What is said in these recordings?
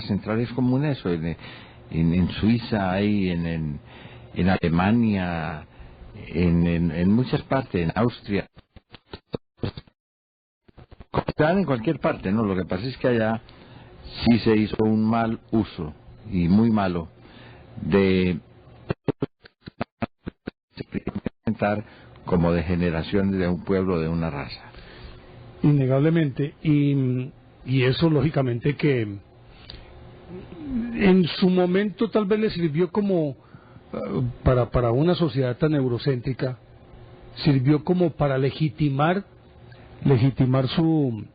centrales comunes, o en Suiza hay, en Alemania, en muchas partes, en Austria, están en cualquier parte, ¿no? Lo que pasa es que allá sí se hizo un mal uso, y muy malo, de experimentar como degeneración de un pueblo, de una raza. Innegablemente, y eso lógicamente que en su momento tal vez le sirvió como para una sociedad tan eurocéntrica, sirvió como para legitimar su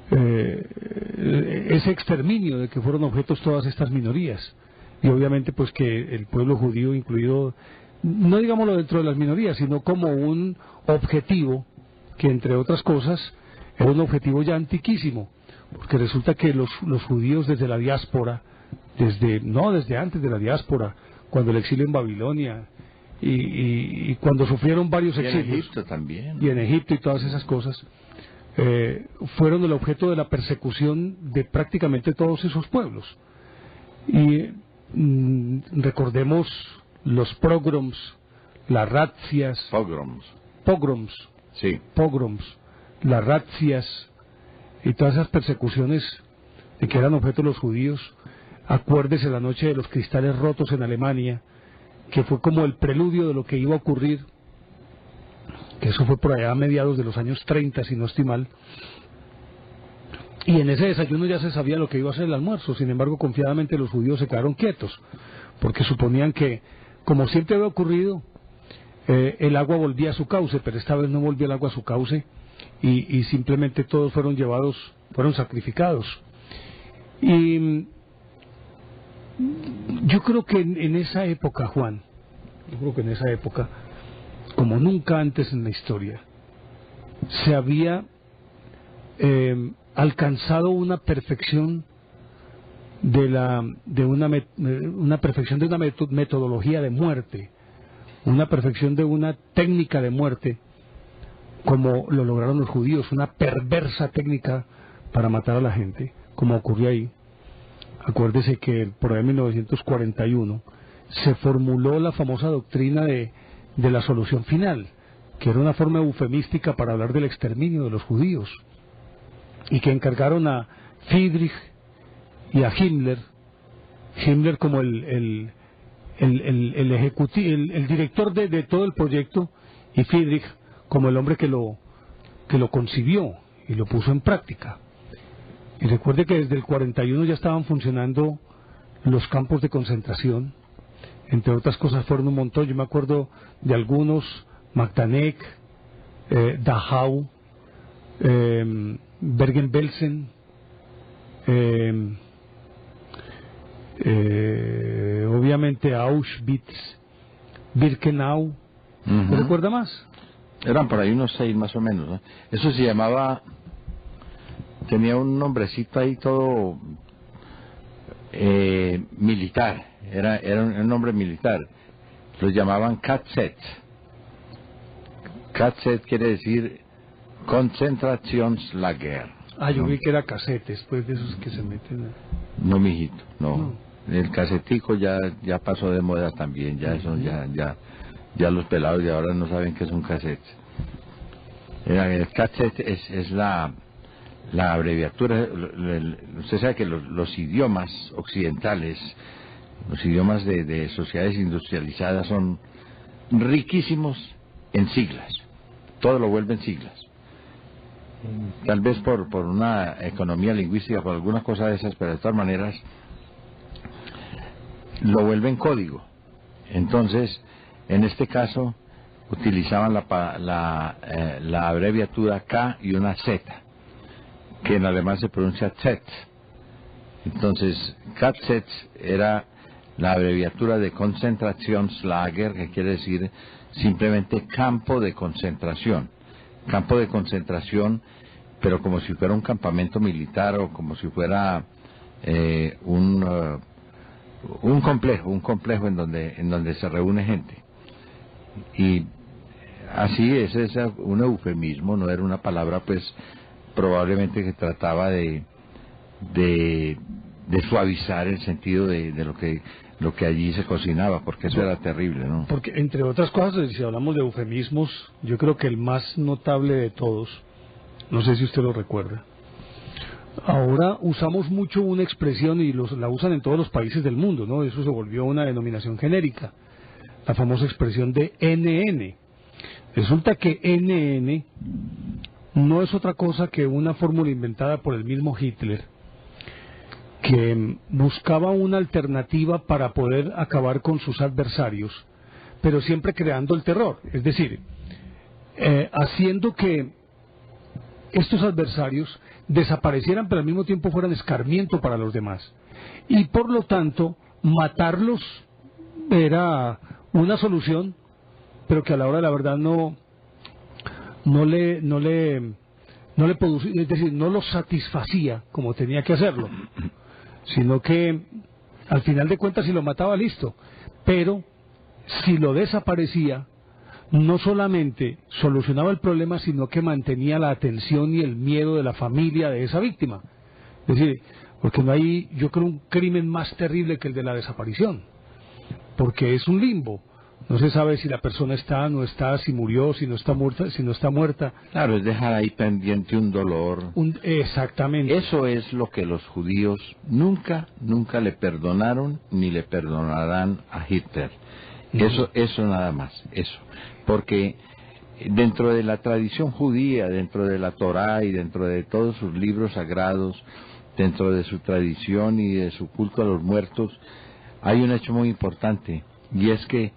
ese exterminio de que fueron objetos todas estas minorías, y obviamente pues que el pueblo judío incluido, no digámoslo dentro de las minorías, sino como un objetivo que, entre otras cosas, era un objetivo ya antiquísimo, porque resulta que los judíos desde la diáspora, desde antes de la diáspora, cuando el exilio en Babilonia y cuando sufrieron varios exilios, en Egipto también, y en Egipto y todas esas cosas, fueron el objeto de la persecución de prácticamente todos esos pueblos. Y recordemos los pogroms, las razzias, pogroms, sí, las razzias y todas esas persecuciones de que eran objeto los judíos. Acuérdese la noche de los cristales rotos en Alemania, que fue como el preludio de lo que iba a ocurrir, que eso fue por allá a mediados de los años 30, si no estoy mal, y en ese desayuno ya se sabía lo que iba a ser el almuerzo. Sin embargo, confiadamente los judíos se quedaron quietos, porque suponían que, como siempre había ocurrido, el agua volvía a su cauce, pero esta vez no volvió el agua a su cauce, y simplemente todos fueron sacrificados. Y yo creo que en esa época, Juan, como nunca antes en la historia, se había alcanzado una perfección una perfección de una metodología de muerte, una perfección de una técnica de muerte, como lo lograron los judíos, una perversa técnica para matar a la gente, como ocurrió ahí. Acuérdese que por ahí en 1941 se formuló la famosa doctrina de la solución final, que era una forma eufemística para hablar del exterminio de los judíos, y que encargaron a Friedrich y a Himmler como el director de todo el proyecto, y Friedrich como el hombre que lo concibió y lo puso en práctica. Y recuerde que desde el 41 ya estaban funcionando los campos de concentración. Entre otras cosas fueron un montón, yo me acuerdo de algunos: Magdanek, Dachau, Bergen-Belsen, obviamente Auschwitz, Birkenau. ¿Me recuerda más? Eran por ahí unos 6 más o menos, ¿no? Eso se llamaba, tenía un nombrecito ahí todo militar, era un nombre militar, lo llamaban KZ. KZ quiere decir Konzentrationslager. Yo vi que era cassette, después de esos que se meten. No, mijito, no. El casetico ya pasó de moda también, ya eso ya los pelados de ahora no saben qué es un cassette. El cassette es la abreviatura. Usted sabe que los idiomas occidentales, los idiomas de sociedades industrializadas, son riquísimos en siglas. Todo lo vuelven siglas. Tal vez por una economía lingüística, por alguna cosa de esas, pero de todas maneras lo vuelven código. Entonces, en este caso, utilizaban la abreviatura K y una Z, que en alemán se pronuncia Z. Entonces, KZ era la abreviatura de Konzentrationslager, que quiere decir simplemente campo de concentración. Campo de concentración, pero como si fuera un campamento militar, o como si fuera un complejo en donde se reúne gente. Y así es un eufemismo, no era una palabra pues probablemente que trataba de suavizar el sentido de lo que allí se cocinaba, porque eso era terrible, ¿no? Porque, entre otras cosas, si hablamos de eufemismos, yo creo que el más notable de todos, no sé si usted lo recuerda, ahora usamos mucho una expresión y la usan en todos los países del mundo, ¿no? Eso se volvió una denominación genérica, la famosa expresión de NN. Resulta que NN no es otra cosa que una fórmula inventada por el mismo Hitler, que buscaba una alternativa para poder acabar con sus adversarios, pero siempre creando el terror, es decir, haciendo que estos adversarios desaparecieran pero al mismo tiempo fueran escarmiento para los demás, y por lo tanto matarlos era una solución, pero que a la hora de la verdad no le producía, es decir, no lo satisfacía como tenía que hacerlo, sino que al final de cuentas si lo mataba, listo, pero si lo desaparecía, no solamente solucionaba el problema, sino que mantenía la atención y el miedo de la familia de esa víctima. Es decir, porque no hay, yo creo, un crimen más terrible que el de la desaparición, porque es un limbo. No se sabe si la persona está, no está, si murió, si no está muerta, si no está muerta. Claro, es dejar ahí pendiente un dolor. Exactamente. Eso es lo que los judíos nunca le perdonaron ni le perdonarán a Hitler. Eso nada más, eso. Porque dentro de la tradición judía, dentro de la Torá y dentro de todos sus libros sagrados, dentro de su tradición y de su culto a los muertos, hay un hecho muy importante, y es que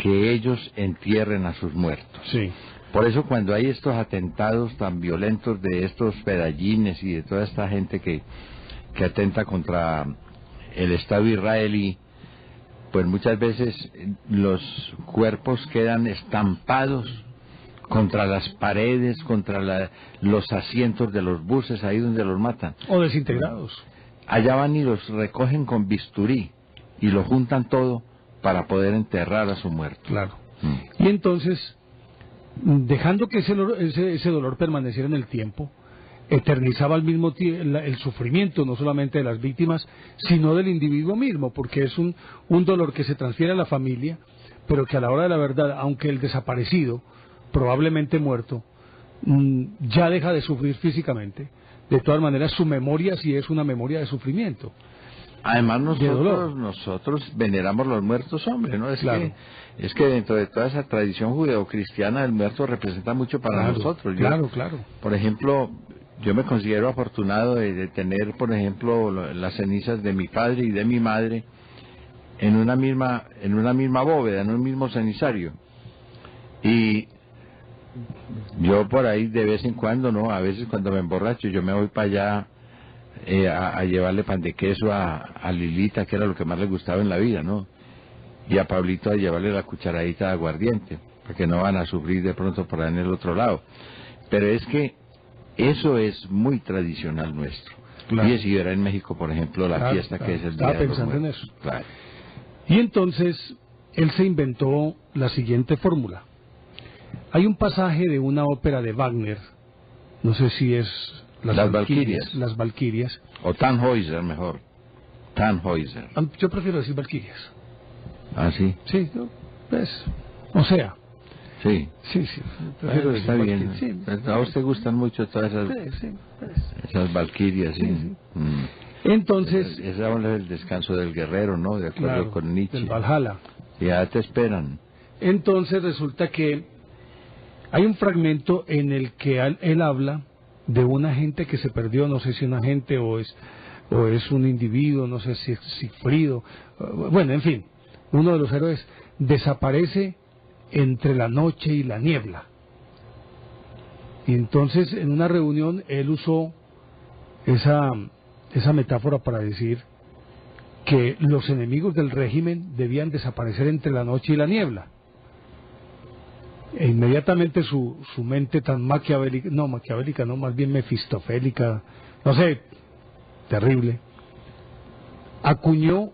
ellos entierren a sus muertos. Sí. Por eso cuando hay estos atentados tan violentos de estos fedayines y de toda esta gente que atenta contra el Estado israelí, pues muchas veces los cuerpos quedan estampados contra las paredes, contra los asientos de los buses, ahí donde los matan. O desintegrados. Allá van y los recogen con bisturí y lo juntan todo para poder enterrar a su muerto. Claro. Y entonces, dejando que ese dolor permaneciera en el tiempo, eternizaba al mismo tiempo el sufrimiento, no solamente de las víctimas, sino del individuo mismo, porque es un dolor que se transfiere a la familia, pero que a la hora de la verdad, aunque el desaparecido, probablemente muerto, ya deja de sufrir físicamente, de todas maneras su memoria sí es una memoria de sufrimiento. Además nosotros veneramos los muertos, hombre, ¿no? Claro. Es que dentro de toda esa tradición judeocristiana el muerto representa mucho para nosotros. Claro. Por ejemplo, yo me considero afortunado de tener, por ejemplo, las cenizas de mi padre y de mi madre en una misma bóveda, en un mismo cenizario. Y yo por ahí de vez en cuando, ¿no? A veces cuando me emborracho yo me voy para allá a llevarle pan de queso a Lilita, que era lo que más le gustaba en la vida, ¿no? Y a Pablito a llevarle la cucharadita de aguardiente, porque no van a sufrir de pronto por ahí en el otro lado. Pero es que eso es muy tradicional nuestro. Claro. Y si era en México, por ejemplo, la fiesta que es el Día de los pensando en Muertos. eso. Claro. Y entonces, él se inventó la siguiente fórmula. Hay un pasaje de una ópera de Wagner, no sé si es Las Valquirias. Las Valquirias. O Tannhäuser, mejor. Tannhäuser. Yo prefiero decir Valquirias. ¿Ah, sí? Sí, pues, o sea. Sí. Sí. Pero está bien. Sí. A usted gustan mucho todas esas, esas Valquirias, sí. Sí. Entonces... Ese es el descanso del guerrero, ¿no? De acuerdo con Nietzsche. Del Valhalla. Ya te esperan. Entonces resulta que hay un fragmento en el que él habla de una gente que se perdió, no sé si una gente o es un individuo, no sé si es Sigfrido, bueno, en fin, uno de los héroes desaparece entre la noche y la niebla. Y entonces en una reunión él usó esa metáfora para decir que los enemigos del régimen debían desaparecer entre la noche y la niebla. E inmediatamente su mente tan maquiavélica, no, más bien mefistofélica, no sé, terrible, acuñó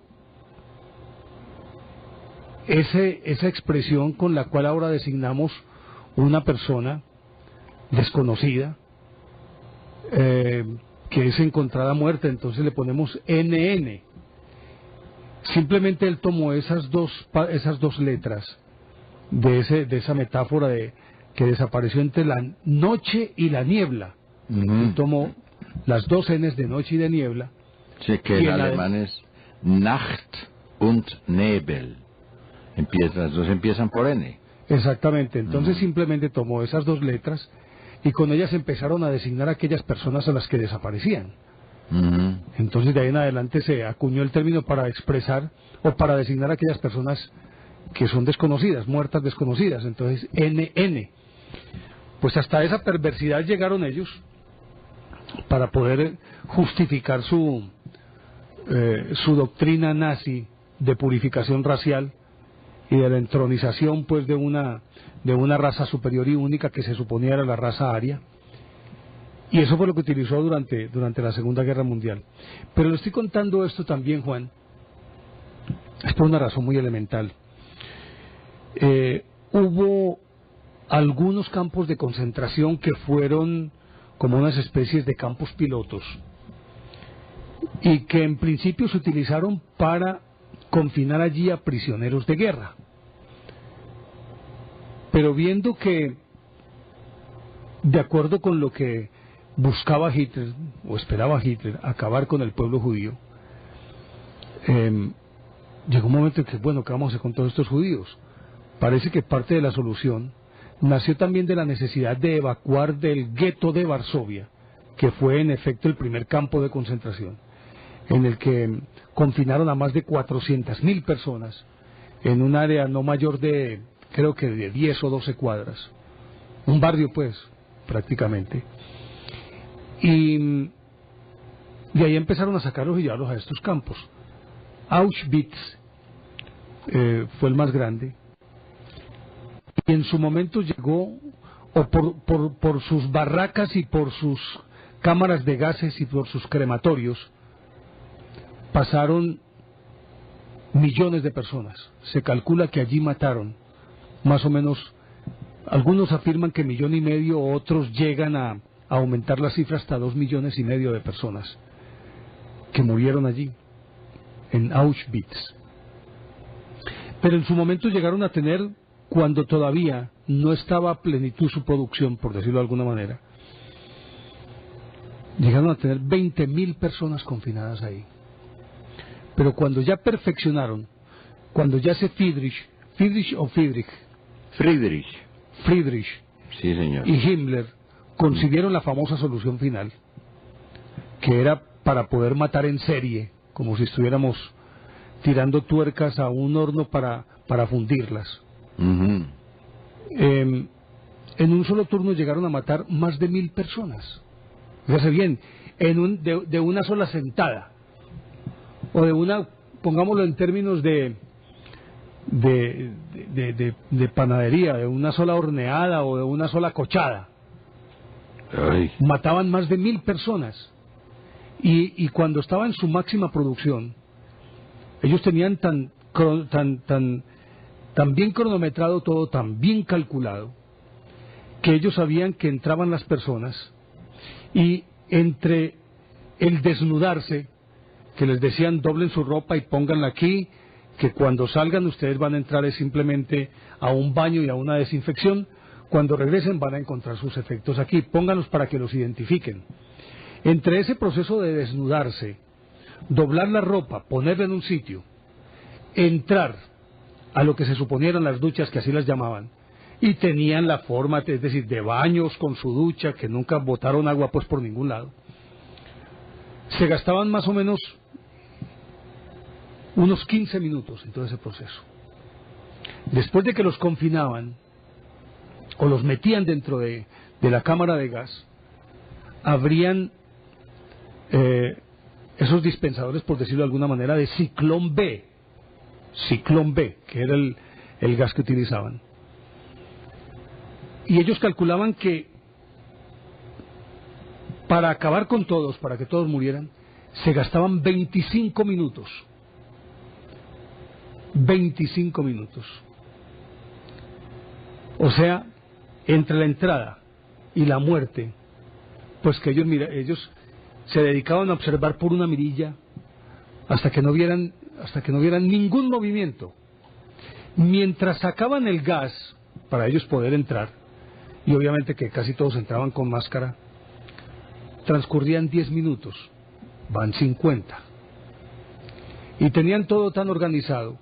esa expresión con la cual ahora designamos una persona desconocida, que es encontrada muerta, entonces le ponemos NN. Simplemente él tomó esas dos letras de esa metáfora de que desapareció entre la noche y la niebla. Él tomó las dos N's de noche y de niebla. Sí, que en alemán es Nacht und Nebel. Las dos empiezan por N. Exactamente, entonces simplemente tomó esas dos letras y con ellas empezaron a designar a aquellas personas a las que desaparecían. Entonces de ahí en adelante se acuñó el término para expresar o para designar a aquellas personas que son desconocidas, muertas desconocidas. Entonces NN. Pues hasta esa perversidad llegaron ellos para poder justificar su doctrina nazi de purificación racial y de la entronización pues de una raza superior y única que se suponía era la raza aria. Y eso fue lo que utilizó durante la Segunda Guerra Mundial. Pero le estoy contando esto también, Juan, es por una razón muy elemental. Hubo algunos campos de concentración que fueron como unas especies de campos pilotos y que en principio se utilizaron para confinar allí a prisioneros de guerra. Pero viendo que, de acuerdo con lo que buscaba Hitler, o esperaba Hitler, acabar con el pueblo judío, llegó un momento en que, bueno, ¿qué vamos a hacer con todos estos judíos? Parece que parte de la solución nació también de la necesidad de evacuar del gueto de Varsovia, que fue en efecto el primer campo de concentración, en el que confinaron a más de 400.000 personas en un área no mayor de, creo que de 10 o 12 cuadras, un barrio pues, prácticamente. Y de ahí empezaron a sacarlos y llevarlos a estos campos. Auschwitz fue el más grande, y en su momento llegó, o por sus barracas y por sus cámaras de gases y por sus crematorios, pasaron millones de personas. Se calcula que allí mataron más o menos, algunos afirman que 1,5 millones, otros llegan a aumentar la cifra hasta 2,5 millones de personas que murieron allí, en Auschwitz. Pero en su momento llegaron a tener, cuando todavía no estaba a plenitud su producción, por decirlo de alguna manera, llegaron a tener 20.000 personas confinadas ahí. Pero cuando ya perfeccionaron, cuando ya se Friedrich, sí, señor, y Himmler consiguieron la famosa solución final, que era para poder matar en serie, como si estuviéramos tirando tuercas a un horno para fundirlas. En un solo turno llegaron a matar más de 1,000 personas. Fíjese bien, de una sola sentada, o de una, pongámoslo en términos de panadería, de una sola horneada o de una sola cochada. Ay. Mataban más de 1,000 personas. Y cuando estaba en su máxima producción, ellos tenían tan bien cronometrado todo, tan bien calculado, que ellos sabían que entraban las personas y entre el desnudarse, que les decían doblen su ropa y pónganla aquí, que cuando salgan ustedes van a entrar es simplemente a un baño y a una desinfección, cuando regresen van a encontrar sus efectos aquí, pónganlos para que los identifiquen. Entre ese proceso de desnudarse, doblar la ropa, ponerla en un sitio, entrar a lo que se suponieran las duchas, que así las llamaban, y tenían la forma, es decir, de baños con su ducha, que nunca botaron agua pues por ningún lado, se gastaban más o menos unos 15 minutos en todo ese proceso. Después de que los confinaban o los metían dentro de la cámara de gas, abrían esos dispensadores, por decirlo de alguna manera, de ciclón B, que era el gas que utilizaban. Y ellos calculaban que para acabar con todos, para que todos murieran, se gastaban 25 minutos. 25 minutos. O sea, entre la entrada y la muerte, pues que ellos se dedicaban a observar por una mirilla hasta que no vieran ningún movimiento. Mientras sacaban el gas para ellos poder entrar, y obviamente que casi todos entraban con máscara, transcurrían 10 minutos, van 50. Y tenían todo tan organizado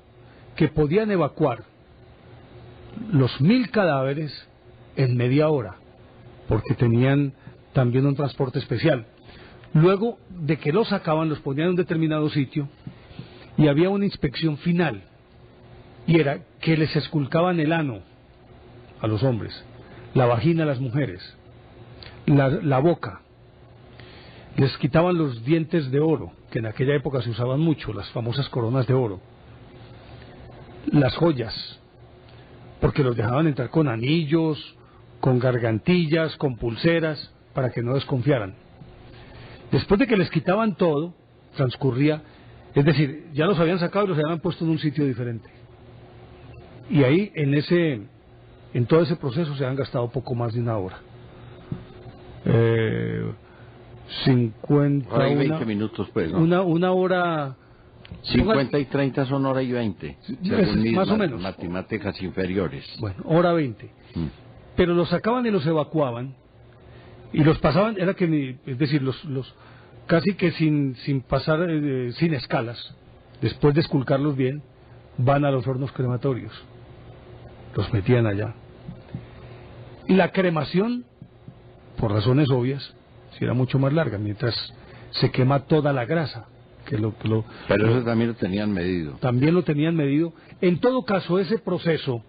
que podían evacuar los 1000 cadáveres en media hora, porque tenían también un transporte especial. Luego de que los sacaban, los ponían en un determinado sitio y había una inspección final, y era que les esculcaban el ano a los hombres, la vagina a las mujeres, la boca, les quitaban los dientes de oro, que en aquella época se usaban mucho, las famosas coronas de oro, las joyas, porque los dejaban entrar con anillos, con gargantillas, con pulseras, para que no desconfiaran. Después de que les quitaban todo, transcurría, es decir, ya los habían sacado y los habían puesto en un sitio diferente. Y ahí, en todo ese proceso, se han gastado poco más de una hora. 50... Hora y 20 minutos, pues, ¿no? Una hora... 50 y 30 son hora y 20, según mis más o menos. Matemáticas inferiores. Bueno, hora 20. Pero los sacaban y los evacuaban, y los pasaban, es decir, los casi que sin pasar, sin escalas, después de esculcarlos bien, van a los hornos crematorios, los metían allá. Y la cremación, por razones obvias, si era mucho más larga, mientras se quema toda la grasa. Pero eso también lo tenían medido. También lo tenían medido. En todo caso, ese proceso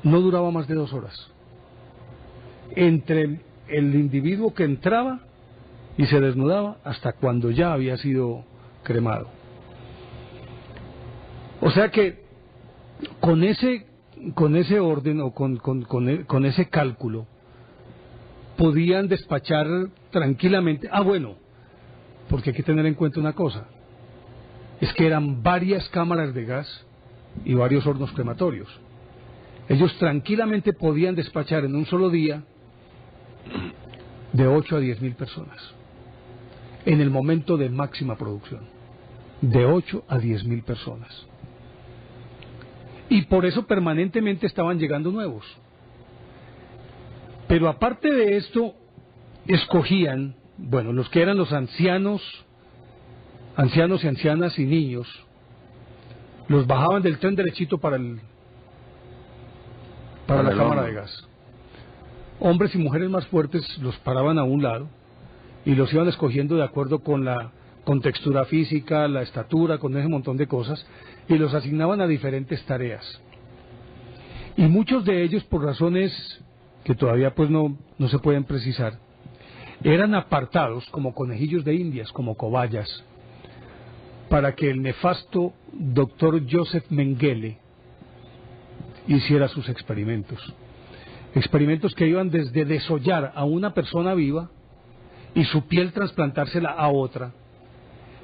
no duraba más de 2 horas. Entre el individuo que entraba y se desnudaba hasta cuando ya había sido cremado. O sea que con ese orden o con ese cálculo podían despachar tranquilamente. Bueno, porque hay que tener en cuenta una cosa, es que eran varias cámaras de gas y varios hornos crematorios. Ellos tranquilamente podían despachar en un solo día de 8 a 10.000 personas, en el momento de máxima producción, de 8 a 10.000 personas. Y por eso permanentemente estaban llegando nuevos. Pero aparte de esto, escogían, bueno, los que eran los ancianos y ancianas y niños, los bajaban del tren derechito para la cámara de gas. Hombres y mujeres más fuertes los paraban a un lado y los iban escogiendo de acuerdo con la contextura física, la estatura, con ese montón de cosas, y los asignaban a diferentes tareas. Y muchos de ellos, por razones que todavía pues no se pueden precisar, eran apartados como conejillos de indias, como cobayas, para que el nefasto doctor Joseph Mengele hiciera sus experimentos. Experimentos que iban desde desollar a una persona viva y su piel trasplantársela a otra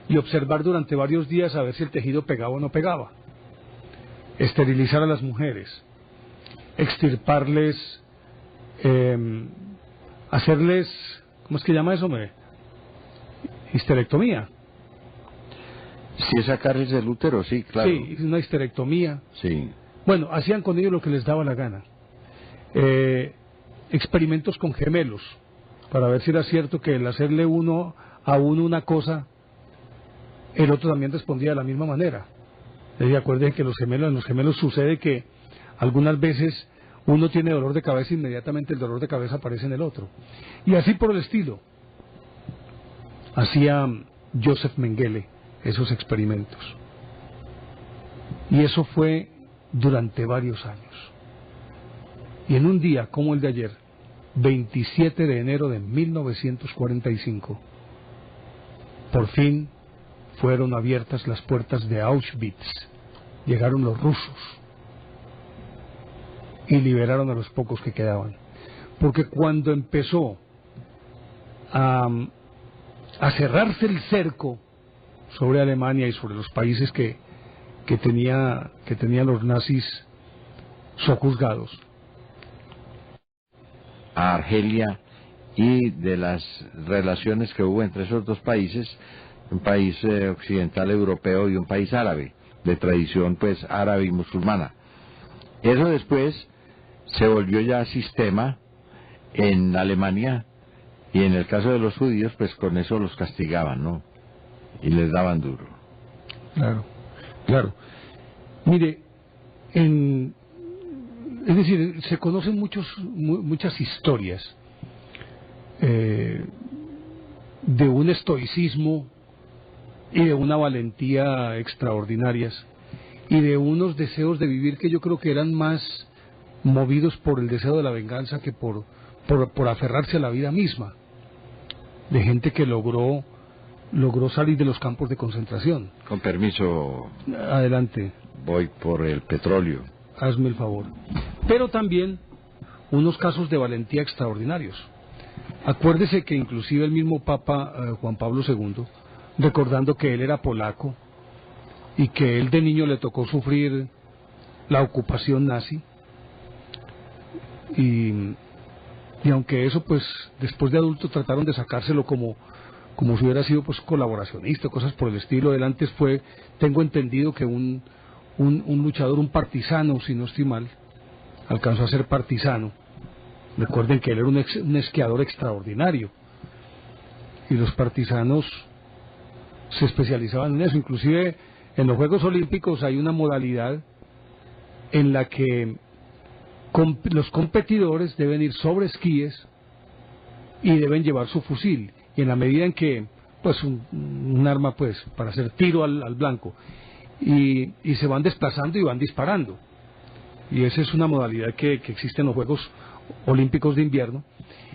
y observar durante varios días a ver si el tejido pegaba o no pegaba. Esterilizar a las mujeres, extirparles, hacerles, ¿cómo es que llama eso? Histerectomía. Si es sacarles el útero, sí, claro. Sí, una histerectomía. Sí. Bueno, hacían con ellos lo que les daba la gana. Experimentos con gemelos, para ver si era cierto que el hacerle uno a uno una cosa, el otro también respondía de la misma manera. Y acuérdense que en los gemelos sucede que algunas veces uno tiene dolor de cabeza e inmediatamente el dolor de cabeza aparece en el otro. Y así por el estilo. Hacía Joseph Mengele esos experimentos. Y eso fue durante varios años. Y en un día como el de ayer, 27 de enero de 1945, por fin fueron abiertas las puertas de Auschwitz. Llegaron los rusos y liberaron a los pocos que quedaban. Porque cuando empezó a cerrarse el cerco sobre Alemania y sobre los países que tenían los nazis sojuzgados, a Argelia y de las relaciones que hubo entre esos dos países, un país occidental europeo y un país árabe, de tradición pues árabe y musulmana. Eso después se volvió ya sistema en Alemania, y en el caso de los judíos pues con eso los castigaban, ¿no? Y les daban duro. Claro, claro. Mire, es decir, se conocen muchas historias de un estoicismo y de una valentía extraordinarias y de unos deseos de vivir que yo creo que eran más movidos por el deseo de la venganza que por aferrarse a la vida misma, de gente que logró salir de los campos de concentración. Con permiso. Adelante. Voy por el petróleo. Hazme el favor. Pero también unos casos de valentía extraordinarios. Acuérdese que inclusive el mismo Papa Juan Pablo II, recordando que él era polaco y que él de niño le tocó sufrir la ocupación nazi, y aunque eso pues después de adulto trataron de sacárselo como si hubiera sido pues colaboracionista, cosas por el estilo. Él antes fue, tengo entendido que un luchador, un partisano, si no estoy mal, alcanzó a ser partisano. Recuerden que él era un esquiador extraordinario, y los partisanos se especializaban en eso. Inclusive en los Juegos Olímpicos hay una modalidad en la que los competidores deben ir sobre esquíes y deben llevar su fusil, y en la medida en que pues un arma pues para hacer tiro al blanco, y se van desplazando y van disparando, y esa es una modalidad que existe en los Juegos Olímpicos de Invierno,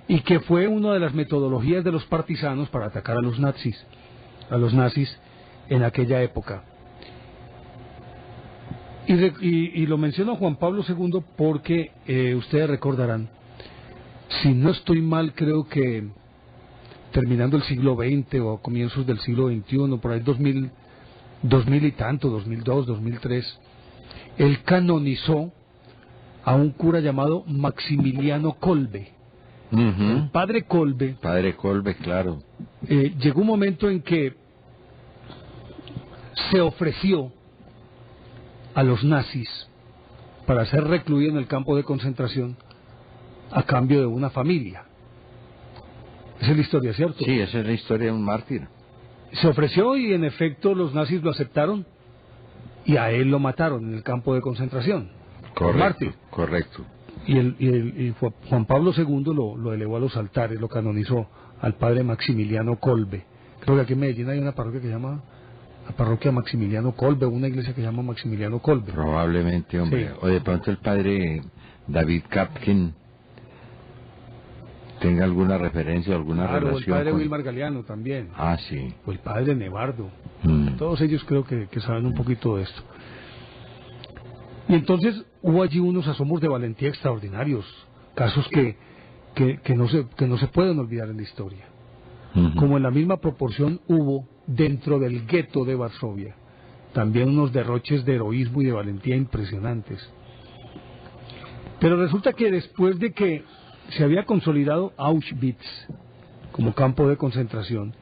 y que fue una de las metodologías de los partisanos para atacar a los nazis en aquella época. Y lo menciono a Juan Pablo II porque ustedes recordarán, si no estoy mal, creo que terminando el siglo XX o a comienzos del siglo XXI, por ahí 2000 y tanto, 2002, 2003, él canonizó a un cura llamado Maximiliano Kolbe. El padre Kolbe. Padre Kolbe, claro. Llegó un momento en que se ofreció a los nazis para ser recluido en el campo de concentración a cambio de una familia. Esa es la historia, ¿cierto? Sí, esa es la historia de un mártir. Se ofreció y en efecto los nazis lo aceptaron y a él lo mataron en el campo de concentración. Correcto, mártir. Correcto. Y Juan Pablo II lo elevó a los altares, lo canonizó al padre Maximiliano Kolbe. Creo que aquí en Medellín hay una parroquia que se llama la parroquia Maximiliano Kolbe, una iglesia que se llama Maximiliano Kolbe. Probablemente, hombre. Sí. O de pronto el padre David Kapkin tenga alguna referencia, alguna relación. El padre Wilmar Galeano también. Ah, sí. O el padre Nevardo. Todos ellos creo que saben un poquito de esto. Y entonces hubo allí unos asomos de valentía extraordinarios, casos que no se pueden olvidar en la historia. Como en la misma proporción hubo dentro del gueto de Varsovia también unos derroches de heroísmo y de valentía impresionantes. Pero resulta que después de que se había consolidado Auschwitz como campo de concentración,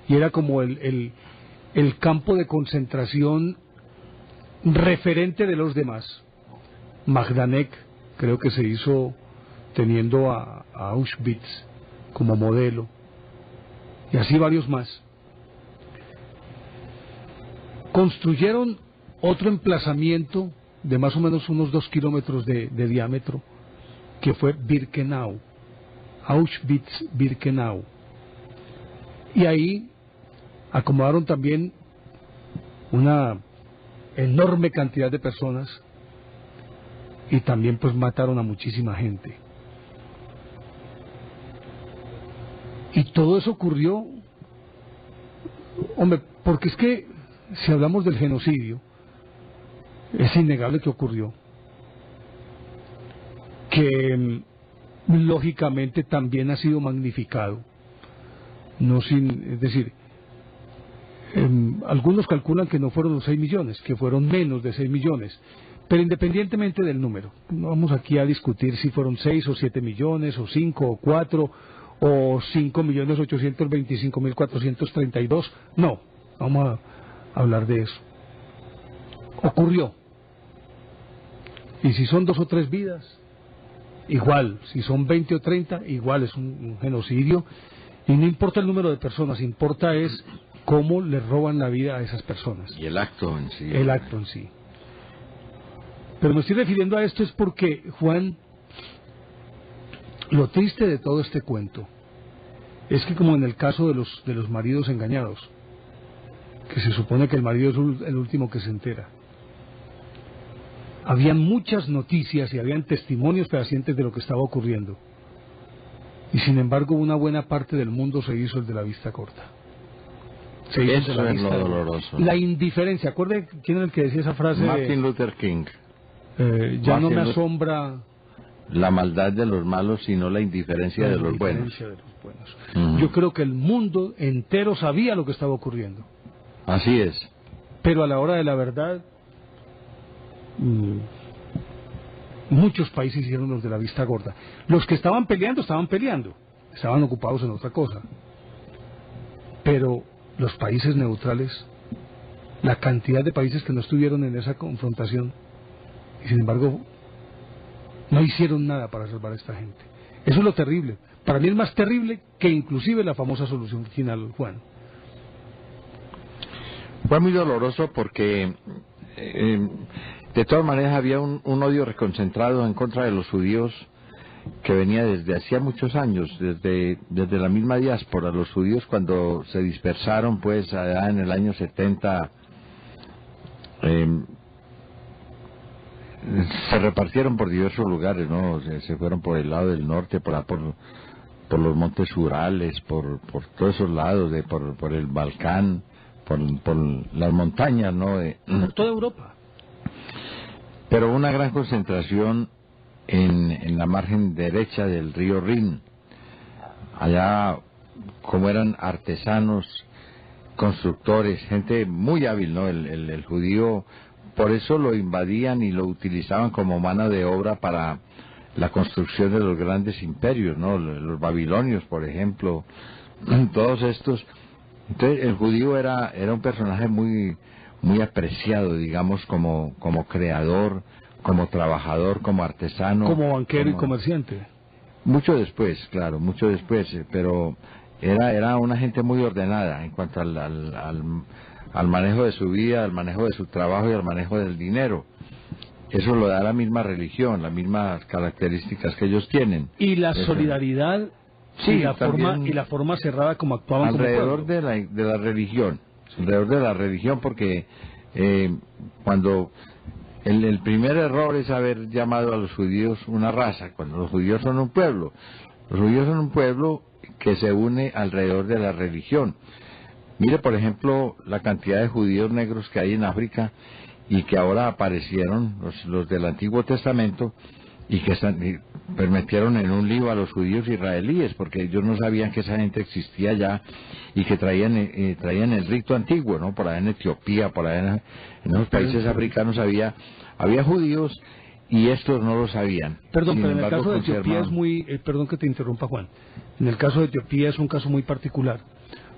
y era como el campo de concentración referente de los demás, Majdanek creo que se hizo teniendo a Auschwitz como modelo, y así varios más. Construyeron otro emplazamiento de más o menos unos 2 kilómetros de diámetro, que fue Birkenau, Auschwitz-Birkenau, y ahí acomodaron también una enorme cantidad de personas, y también pues mataron a muchísima gente. Y todo eso ocurrió, hombre, porque es que si hablamos del genocidio, es innegable que ocurrió, que lógicamente también ha sido magnificado, es decir, algunos calculan que no fueron los 6 millones, que fueron menos de 6 millones, pero independientemente del número, no vamos aquí a discutir si fueron 6 o 7 millones, o 5 o 4, o 5.825.432. No, vamos a hablar de eso. Ocurrió. Y si son 2 o 3 vidas, igual. Si son 20 o 30, igual es un genocidio. Y no importa el número de personas, importa es cómo le roban la vida a esas personas. Y el acto en sí. El acto en sí. Pero me estoy refiriendo a esto es porque, Juan, lo triste de todo este cuento es que, como en el caso de los maridos engañados, que se supone que el marido es el último que se entera, habían muchas noticias y habían testimonios fehacientes de lo que estaba ocurriendo, y sin embargo una buena parte del mundo se hizo el de la vista corta. Se hizo Eso es lo doloroso. La indiferencia. ¿Acuerda quién es el que decía esa frase? Martin Luther King. Ya no me asombra la maldad de los malos, sino la indiferencia de los buenos. Yo creo que el mundo entero sabía lo que estaba ocurriendo. Así es. Pero a la hora de la verdad, muchos países hicieron los de la vista gorda. Los que estaban peleando, estaban ocupados en otra cosa. Pero los países neutrales, la cantidad de países que no estuvieron en esa confrontación, y sin embargo no hicieron nada para salvar a esta gente. Eso es lo terrible. Para mí es más terrible que inclusive la famosa solución final, Juan. Fue muy doloroso porque de todas maneras había un odio reconcentrado en contra de los judíos que venía desde hacía muchos años, desde la misma diáspora. Los judíos, cuando se dispersaron pues allá en el año 70, se repartieron por diversos lugares, ¿no? Se fueron por el lado del norte, por los montes Urales, por todos esos lados, por el Balcán, por las montañas, ¿no? Por toda Europa. Pero una gran concentración en la margen derecha del río Rin. Allá, como eran artesanos, constructores, gente muy hábil, ¿no? El judío, por eso lo invadían y lo utilizaban como mano de obra para la construcción de los grandes imperios, ¿no? Los babilonios, por ejemplo, todos estos. Entonces el judío era un personaje muy apreciado, digamos, como creador, como trabajador, como artesano, como banquero y comerciante. Mucho después, claro, mucho después, pero era una gente muy ordenada en cuanto al manejo de su vida, al manejo de su trabajo y al manejo del dinero. Eso lo da la misma religión, las mismas características que ellos tienen. Y la solidaridad, sí, y la forma cerrada como actuaban alrededor de la religión, alrededor de la religión, porque cuando el primer error es haber llamado a los judíos una raza, cuando los judíos son un pueblo. Los judíos son un pueblo que se une alrededor de la religión. Mire, por ejemplo, la cantidad de judíos negros que hay en África y que ahora aparecieron, los del Antiguo Testamento, y que permitieron en un lío a los judíos israelíes, porque ellos no sabían que esa gente existía ya y que traían el rito antiguo, ¿no? Por allá en Etiopía, por allá en esos países africanos había judíos y estos no lo sabían. Perdón, pero en el caso de Etiopía es muy... perdón que te interrumpa, Juan. En el caso de Etiopía es un caso muy particular,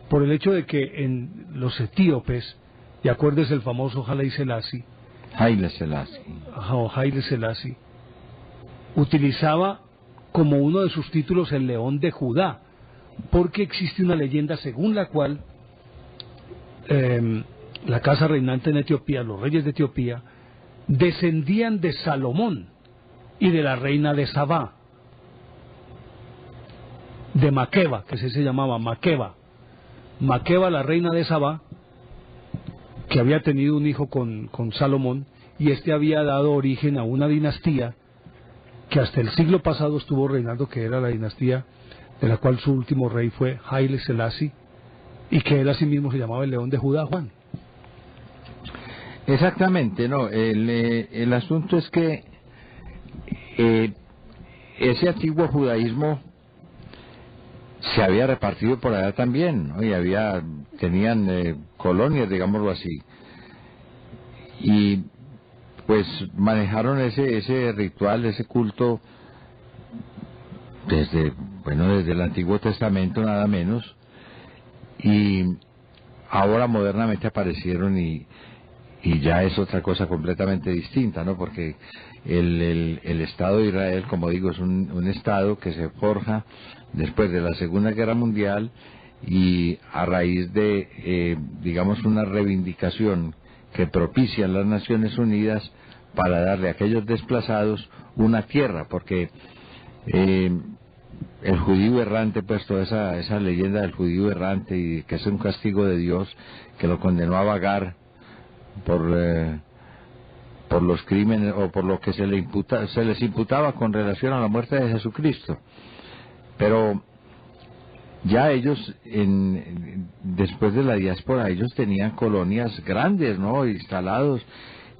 por el hecho de que en los etíopes, y acuérdese el famoso Haile Selassie, utilizaba como uno de sus títulos el león de Judá, porque existe una leyenda según la cual la casa reinante en Etiopía, los reyes de Etiopía, descendían de Salomón y de la reina de Sabá, de Maqueba, que se llamaba Maqueba, la reina de Sabá, que había tenido un hijo con Salomón, y este había dado origen a una dinastía que hasta el siglo pasado estuvo reinando, que era la dinastía de la cual su último rey fue Haile Selassie, y que él asimismo se llamaba el León de Judá, Juan. Exactamente, no. El asunto es que ese antiguo judaísmo se había repartido por allá también, ¿no? Y tenían colonias, digámoslo así, y pues manejaron ese ritual, ese culto desde bueno, desde el Antiguo Testamento nada menos, y ahora modernamente aparecieron y ya es otra cosa completamente distinta, ¿no? Porque el Estado de Israel, como digo, es un Estado que se forja después de la Segunda Guerra Mundial y a raíz de, digamos, una reivindicación que propician las Naciones Unidas para darle a aquellos desplazados una tierra, porque el judío errante, pues toda esa leyenda del judío errante, y que es un castigo de Dios, que lo condenó a vagar por los crímenes o por lo que se les imputaba con relación a la muerte de Jesucristo. Pero ya ellos, después de la diáspora, ellos tenían colonias grandes, ¿no?, instalados,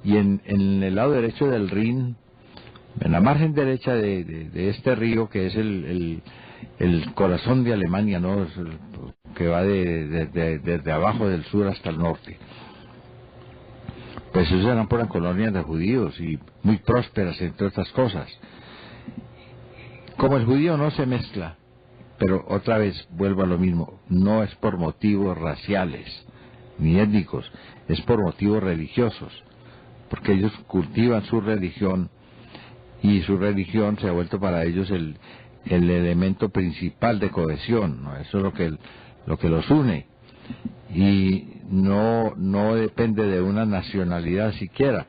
y en el lado derecho del Rin, en la margen derecha de este río, que es el corazón de Alemania, ¿no?, que va desde abajo del sur hasta el norte. Pues esos eran puras colonias de judíos y muy prósperas, entre otras cosas. Como el judío no se mezcla, pero otra vez vuelvo a lo mismo, no es por motivos raciales ni étnicos, es por motivos religiosos, porque ellos cultivan su religión y su religión se ha vuelto para ellos el elemento principal de cohesión, ¿no? Eso es lo que los une, y no depende de una nacionalidad siquiera.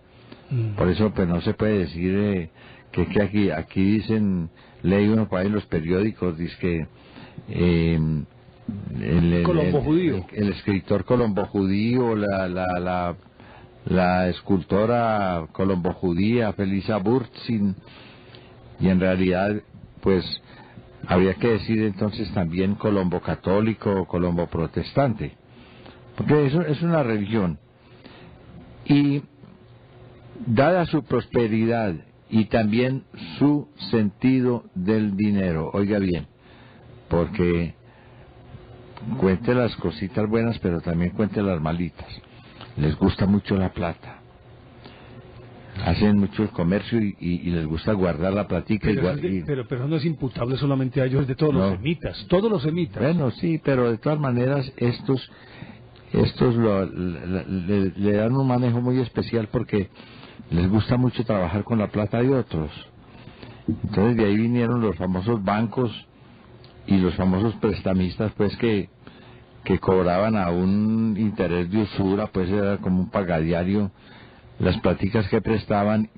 Por eso pues no se puede decir que aquí dicen, leí uno por ahí en los periódicos, dice que el escritor colombo judío, la escultora colombo judía Felisa Burtzin, y en realidad pues habría que decir entonces también colombo católico o colombo protestante, porque eso es una religión. Y dada su prosperidad y también su sentido del dinero, oiga bien, porque cuente las cositas buenas, pero también cuente las malitas. Les gusta mucho la plata, hacen mucho el comercio y les gusta guardar la platica. Pero no es imputable solamente a ellos, es de todos los semitas, todos los semitas. Bueno, sí, pero de todas maneras estos le dan un manejo muy especial porque les gusta mucho trabajar con la plata de otros. Entonces de ahí vinieron los famosos bancos y los famosos prestamistas, pues que cobraban a un interés de usura, pues era como un pagadiario las pláticas que prestaban,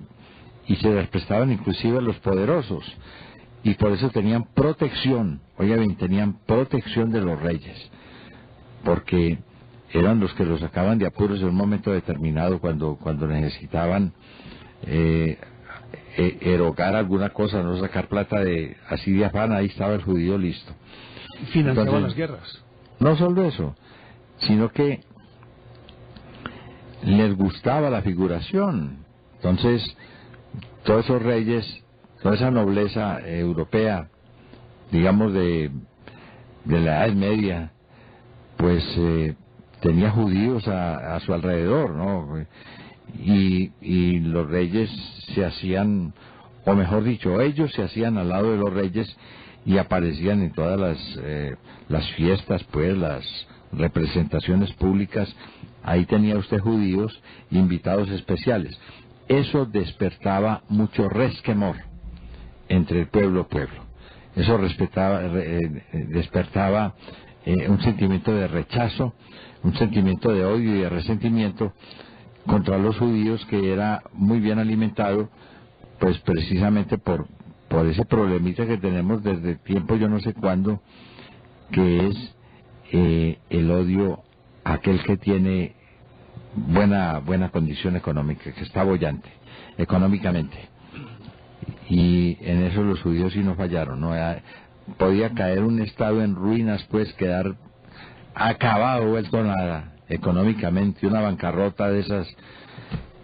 y se las prestaban inclusive a los poderosos, y por eso tenían protección, oiga bien, tenían protección de los reyes, porque eran los que los sacaban de apuros en un momento determinado cuando necesitaban erogar alguna cosa, no sacar plata así de afán. Ahí estaba el judío listo. Financiaban las guerras. No solo eso, sino que les gustaba la figuración. Entonces, todos esos reyes, toda esa nobleza europea, digamos de la Edad Media, pues tenía judíos a su alrededor, ¿no? Y los reyes se hacían, o mejor dicho, ellos se hacían al lado de los reyes y aparecían en todas las fiestas, pues las representaciones públicas. Ahí tenía usted judíos, invitados especiales. Eso despertaba mucho resquemor entre el pueblo. Eso despertaba un sentimiento de rechazo, un sentimiento de odio y de resentimiento contra los judíos, que era muy bien alimentado, pues precisamente por ese problemita que tenemos desde tiempo yo no sé cuándo, que es el odio a aquel que tiene buena condición económica, que está boyante económicamente. Y en eso los judíos sí no fallaron, ¿no? Podía caer un estado en ruinas, pues quedar acabado, vuelto nada económicamente, una bancarrota de esas.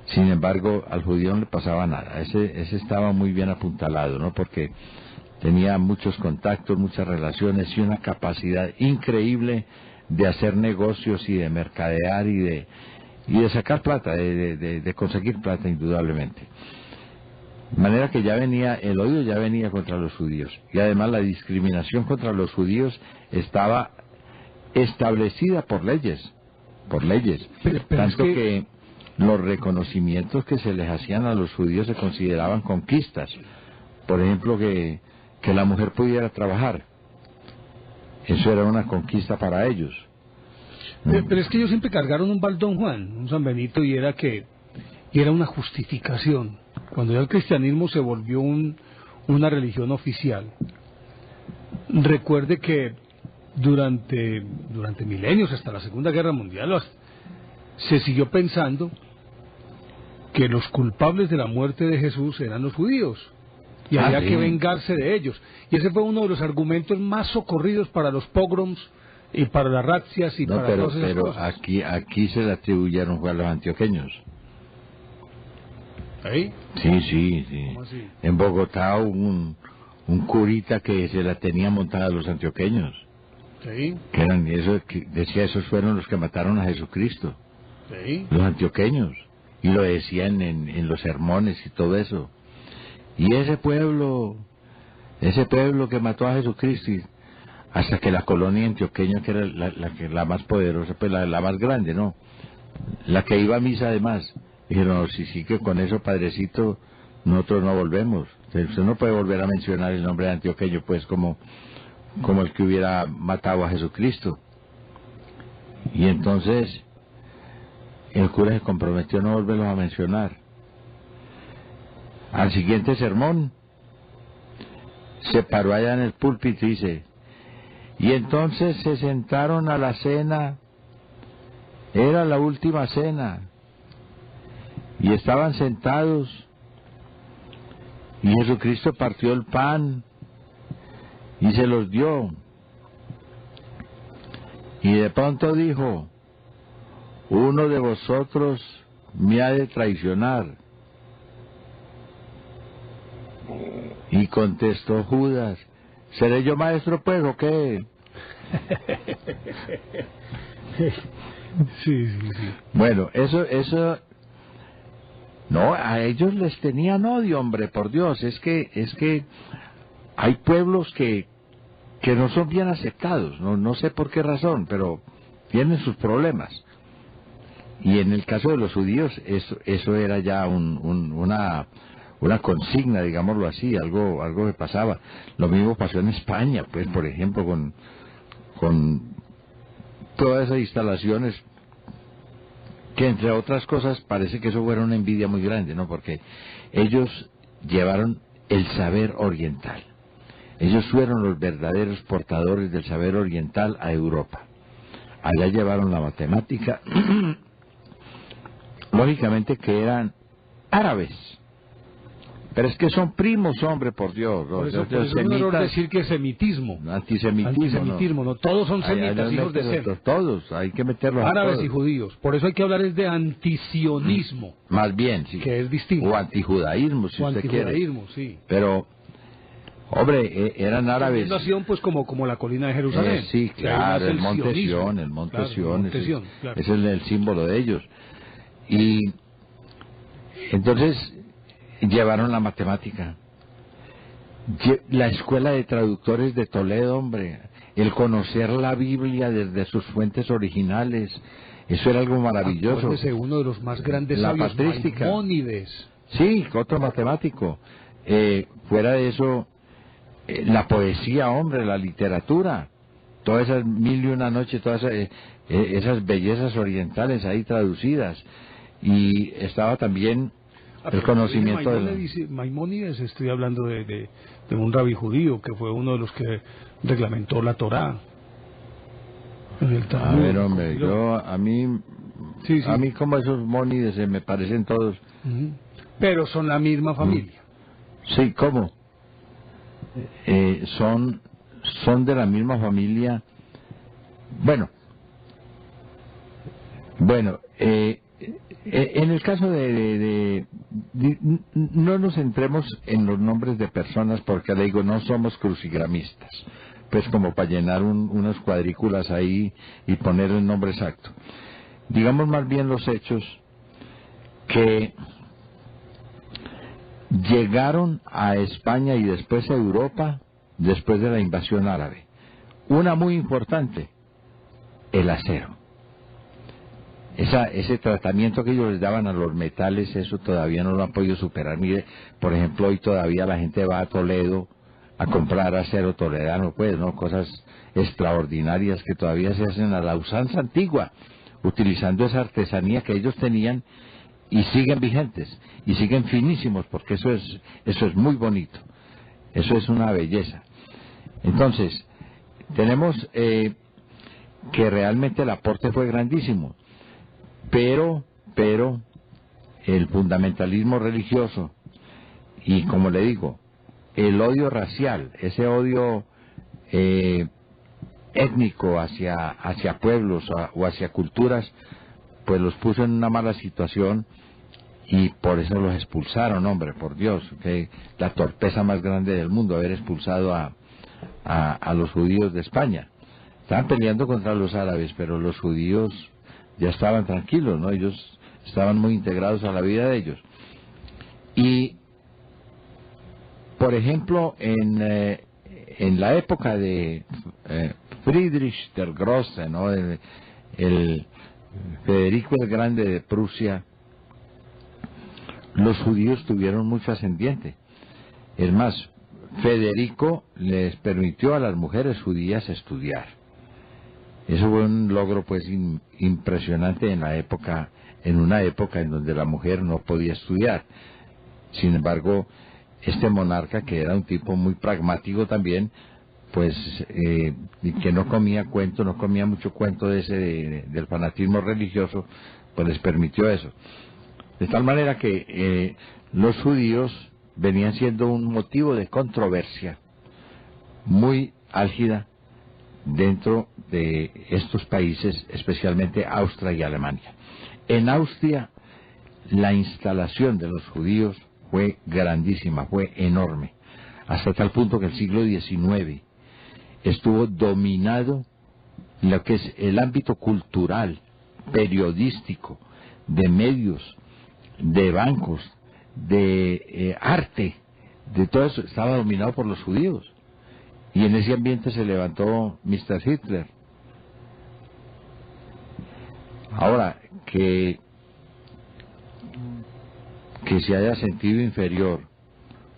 Sin embargo, al judío no le pasaba nada. Ese estaba muy bien apuntalado, ¿no? Porque tenía muchos contactos, muchas relaciones y una capacidad increíble de hacer negocios y de mercadear y de sacar plata, de conseguir plata, indudablemente. De manera que ya venía, el odio ya venía contra los judíos. Y además la discriminación contra los judíos estaba establecida por leyes. Pero Tanto es que los reconocimientos que se les hacían a los judíos se consideraban conquistas. Por ejemplo, que la mujer pudiera trabajar. Eso era una conquista para ellos. Pero es que ellos siempre cargaron un baldón, Juan, un San Benito, y era una justificación. Cuando ya el cristianismo se volvió una religión oficial, recuerde que durante milenios, hasta la Segunda Guerra Mundial, se siguió pensando que los culpables de la muerte de Jesús eran los judíos, y había sí. que vengarse de ellos. Y ese fue uno de los argumentos más socorridos para los pogroms y para las razzias y para todas esas cosas. Aquí se le atribuyeron fue a los antioqueños. ¿Ahí? Sí. ¿Cómo así? En Bogotá un curita que se la tenía montada a los antioqueños. Sí. Decía, esos fueron los que mataron a Jesucristo. Sí. Los antioqueños. Y lo decían en los sermones y todo eso. Y ese pueblo que mató a Jesucristo, hasta que la colonia antioqueña, que era la más poderosa, pues la más grande, ¿no? La que iba a misa además, dijeron, sí, que con eso, padrecito, nosotros no volvemos. Usted no puede volver a mencionar el nombre de antioqueño, pues, como el que hubiera matado a Jesucristo. Y entonces el cura se comprometió a no volverlos a mencionar. Al siguiente sermón se paró allá en el púlpito y dice, y entonces se sentaron a la cena, era la última cena, y estaban sentados, y Jesucristo partió el pan y se los dio, y de pronto dijo, uno de vosotros me ha de traicionar. Y contestó Judas, ¿seré yo maestro pues o qué? Sí. Bueno, eso no, a ellos les tenían odio, hombre, por Dios. Es que hay pueblos que no son bien aceptados, no sé por qué razón, pero tienen sus problemas. Y en el caso de los judíos eso era ya una consigna, digámoslo así, algo que pasaba. Lo mismo pasó en España, pues, por ejemplo, con todas esas instalaciones, que entre otras cosas parece que eso fuera una envidia muy grande, ¿no? Porque ellos llevaron el saber oriental. Ellos fueron los verdaderos portadores del saber oriental a Europa. Allá llevaron la matemática, lógicamente que eran árabes. Pero es que son primos, hombre, por Dios. Por eso es un error decir que es semitismo. Antisemitismo, no. Todos son semitas, hijos de Sem. Todos, hay que meterlos árabes a todos. Y judíos. Por eso hay que hablar es de antisionismo. Más bien, sí. Que es distinto. O antijudaísmo, si usted quiere. Antijudaísmo, sí. Pero, hombre, eran árabes. Una nación, pues, como la colina de Jerusalén. Sí, claro, el Monte Sión, claro, ese es el símbolo de ellos. Y entonces llevaron la matemática, la escuela de traductores de Toledo, hombre, el conocer la Biblia desde sus fuentes originales, eso era algo maravilloso. Acuérdese, uno de los más grandes la sabios, patrística. Maimónides. Sí, otro matemático. Fuera de eso, la poesía, hombre, la literatura, todas esas mil y una noches, todas esas bellezas orientales ahí traducidas. Y estaba también el conocimiento Maimónides, estoy hablando de un rabí judío que fue uno de los que reglamentó la Torá. A ver, hombre, a mí como esos Mónides me parecen todos. Pero son la misma familia. Sí, ¿cómo? Son de la misma familia. Bueno, en el caso de no nos centremos en los nombres de personas, porque le digo, no somos crucigramistas, pues como para llenar unas cuadrículas ahí y poner el nombre exacto. Digamos más bien los hechos, que llegaron a España y después a Europa después de la invasión árabe. Una muy importante, el acero. Ese tratamiento que ellos les daban a los metales, eso todavía no lo han podido superar. Mire, por ejemplo, hoy todavía la gente va a Toledo a comprar acero toledano, pues, ¿no? Cosas extraordinarias que todavía se hacen a la usanza antigua, utilizando esa artesanía que ellos tenían y siguen vigentes, y siguen finísimos, porque eso es muy bonito, eso es una belleza. Entonces, tenemos que realmente el aporte fue grandísimo, pero el fundamentalismo religioso y, como le digo, el odio racial, ese odio étnico hacia pueblos o hacia culturas, pues los puso en una mala situación y por eso los expulsaron, hombre, por Dios, que la torpeza más grande del mundo, haber expulsado a los judíos de España. Estaban peleando contra los árabes, pero los judíos ya estaban tranquilos, ¿no? Ellos estaban muy integrados a la vida de ellos. Y, por ejemplo, en la época de Friedrich der Grosse, ¿no? El Federico el Grande de Prusia, los judíos tuvieron mucho ascendiente. Es más, Federico les permitió a las mujeres judías estudiar. Eso fue un logro pues impresionante en una época en donde la mujer no podía estudiar. Sin embargo, este monarca, que era un tipo muy pragmático también, pues que no comía mucho cuento del fanatismo religioso, pues les permitió eso. De tal manera que los judíos venían siendo un motivo de controversia muy álgida dentro de estos países, especialmente Austria y Alemania. En Austria, la instalación de los judíos fue grandísima, fue enorme, hasta tal punto que el siglo XIX estuvo dominado lo que es el ámbito cultural, periodístico, de medios, de bancos, de arte, de todo eso, estaba dominado por los judíos. Y en ese ambiente se levantó Mr. Hitler. Ahora, que se haya sentido inferior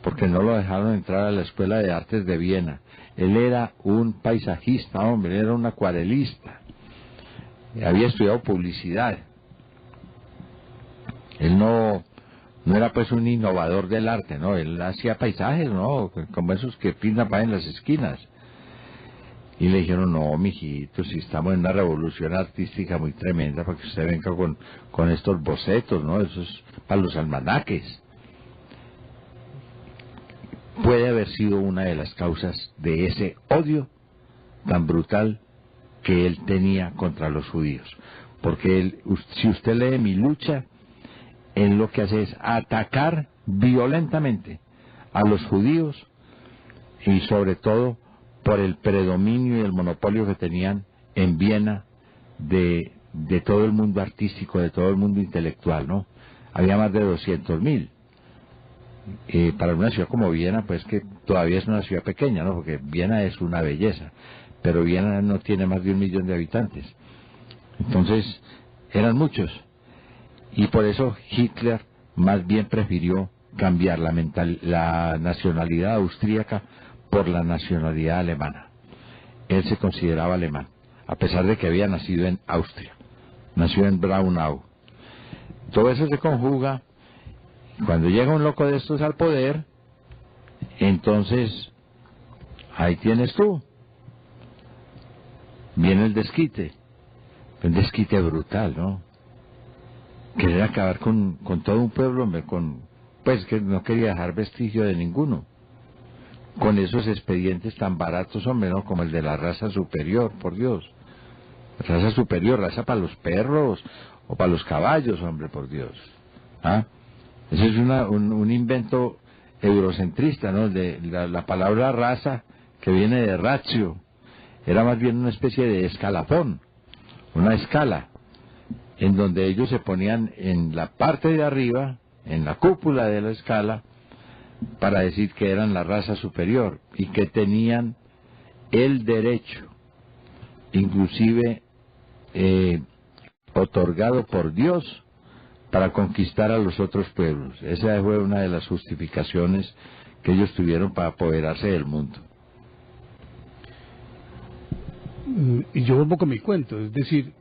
porque no lo dejaron entrar a la Escuela de Artes de Viena. Él era un paisajista, hombre, era un acuarelista. Había estudiado publicidad. Él no era pues un innovador del arte, ¿no? Él hacía paisajes, ¿no? Como esos que pintan para en las esquinas. Y le dijeron, no, mijito, si estamos en una revolución artística muy tremenda, para que usted venga con estos bocetos, ¿no? Eso es para los almanaques. Puede haber sido una de las causas de ese odio tan brutal que él tenía contra los judíos. Porque si usted lee Mi lucha, él lo que hace es atacar violentamente a los judíos y sobre todo por el predominio y el monopolio que tenían en Viena de todo el mundo artístico, de todo el mundo intelectual, ¿no? Había más de 200.000. Para una ciudad como Viena, pues que todavía es una ciudad pequeña, ¿no? Porque Viena es una belleza, pero Viena no tiene más de 1 millón de habitantes. Entonces, eran muchos. Y por eso Hitler más bien prefirió cambiar la nacionalidad austríaca por la nacionalidad alemana. Él se consideraba alemán, a pesar de que había nacido en Austria. Nació en Braunau. Todo eso se conjuga. Cuando llega un loco de estos al poder, entonces ahí tienes tú. Viene el desquite. Un desquite brutal, ¿no? Querer acabar con todo un pueblo, hombre, pues que no quería dejar vestigio de ninguno. Con esos expedientes tan baratos, hombre, ¿no? Como el de la raza superior, por Dios. Raza superior, raza para los perros o para los caballos, hombre, por Dios. ¿Ah? Eso es un invento eurocentrista, ¿no? De la palabra raza, que viene de ratio, era más bien una especie de escalafón, una escala, en donde ellos se ponían en la parte de arriba, en la cúpula de la escala, para decir que eran la raza superior y que tenían el derecho, inclusive otorgado por Dios, para conquistar a los otros pueblos. Esa fue una de las justificaciones que ellos tuvieron para apoderarse del mundo. Y yo vuelvo con mi cuento, es decir,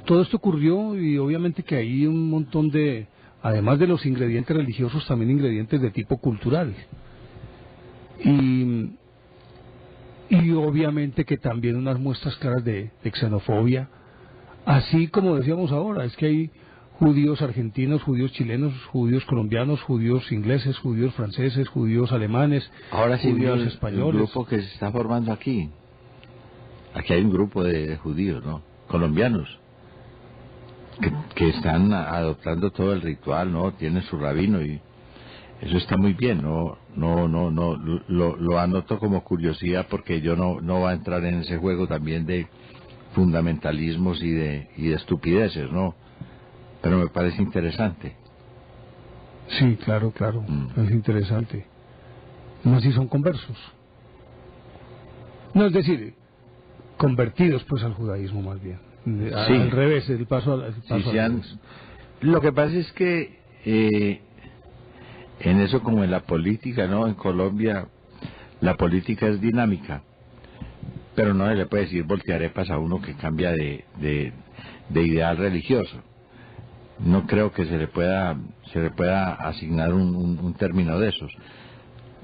todo esto ocurrió y obviamente que hay un montón de, además de los ingredientes religiosos, también ingredientes de tipo cultural. Y obviamente que también unas muestras claras de xenofobia, así como decíamos ahora, es que hay judíos argentinos, judíos chilenos, judíos colombianos, judíos ingleses, judíos franceses, judíos alemanes, ahora sí vio judíos españoles. El grupo que se está formando aquí. Aquí hay un grupo de judíos, ¿no? Colombianos, que están adoptando todo el ritual, ¿no? Tienen su rabino y eso está muy bien, no lo anoto como curiosidad porque yo no va a entrar en ese juego también de fundamentalismos y de estupideces, ¿no? Pero me parece interesante. Sí, claro, es interesante. No si son conversos. No, es decir, convertidos pues al judaísmo más bien. Sí. Al revés, el paso al revés. Lo que pasa es que en eso como en la política, ¿no? En Colombia la política es dinámica, pero no se le puede decir voltearepas a uno que cambia de ideal religioso. No creo que se le pueda asignar un término de esos.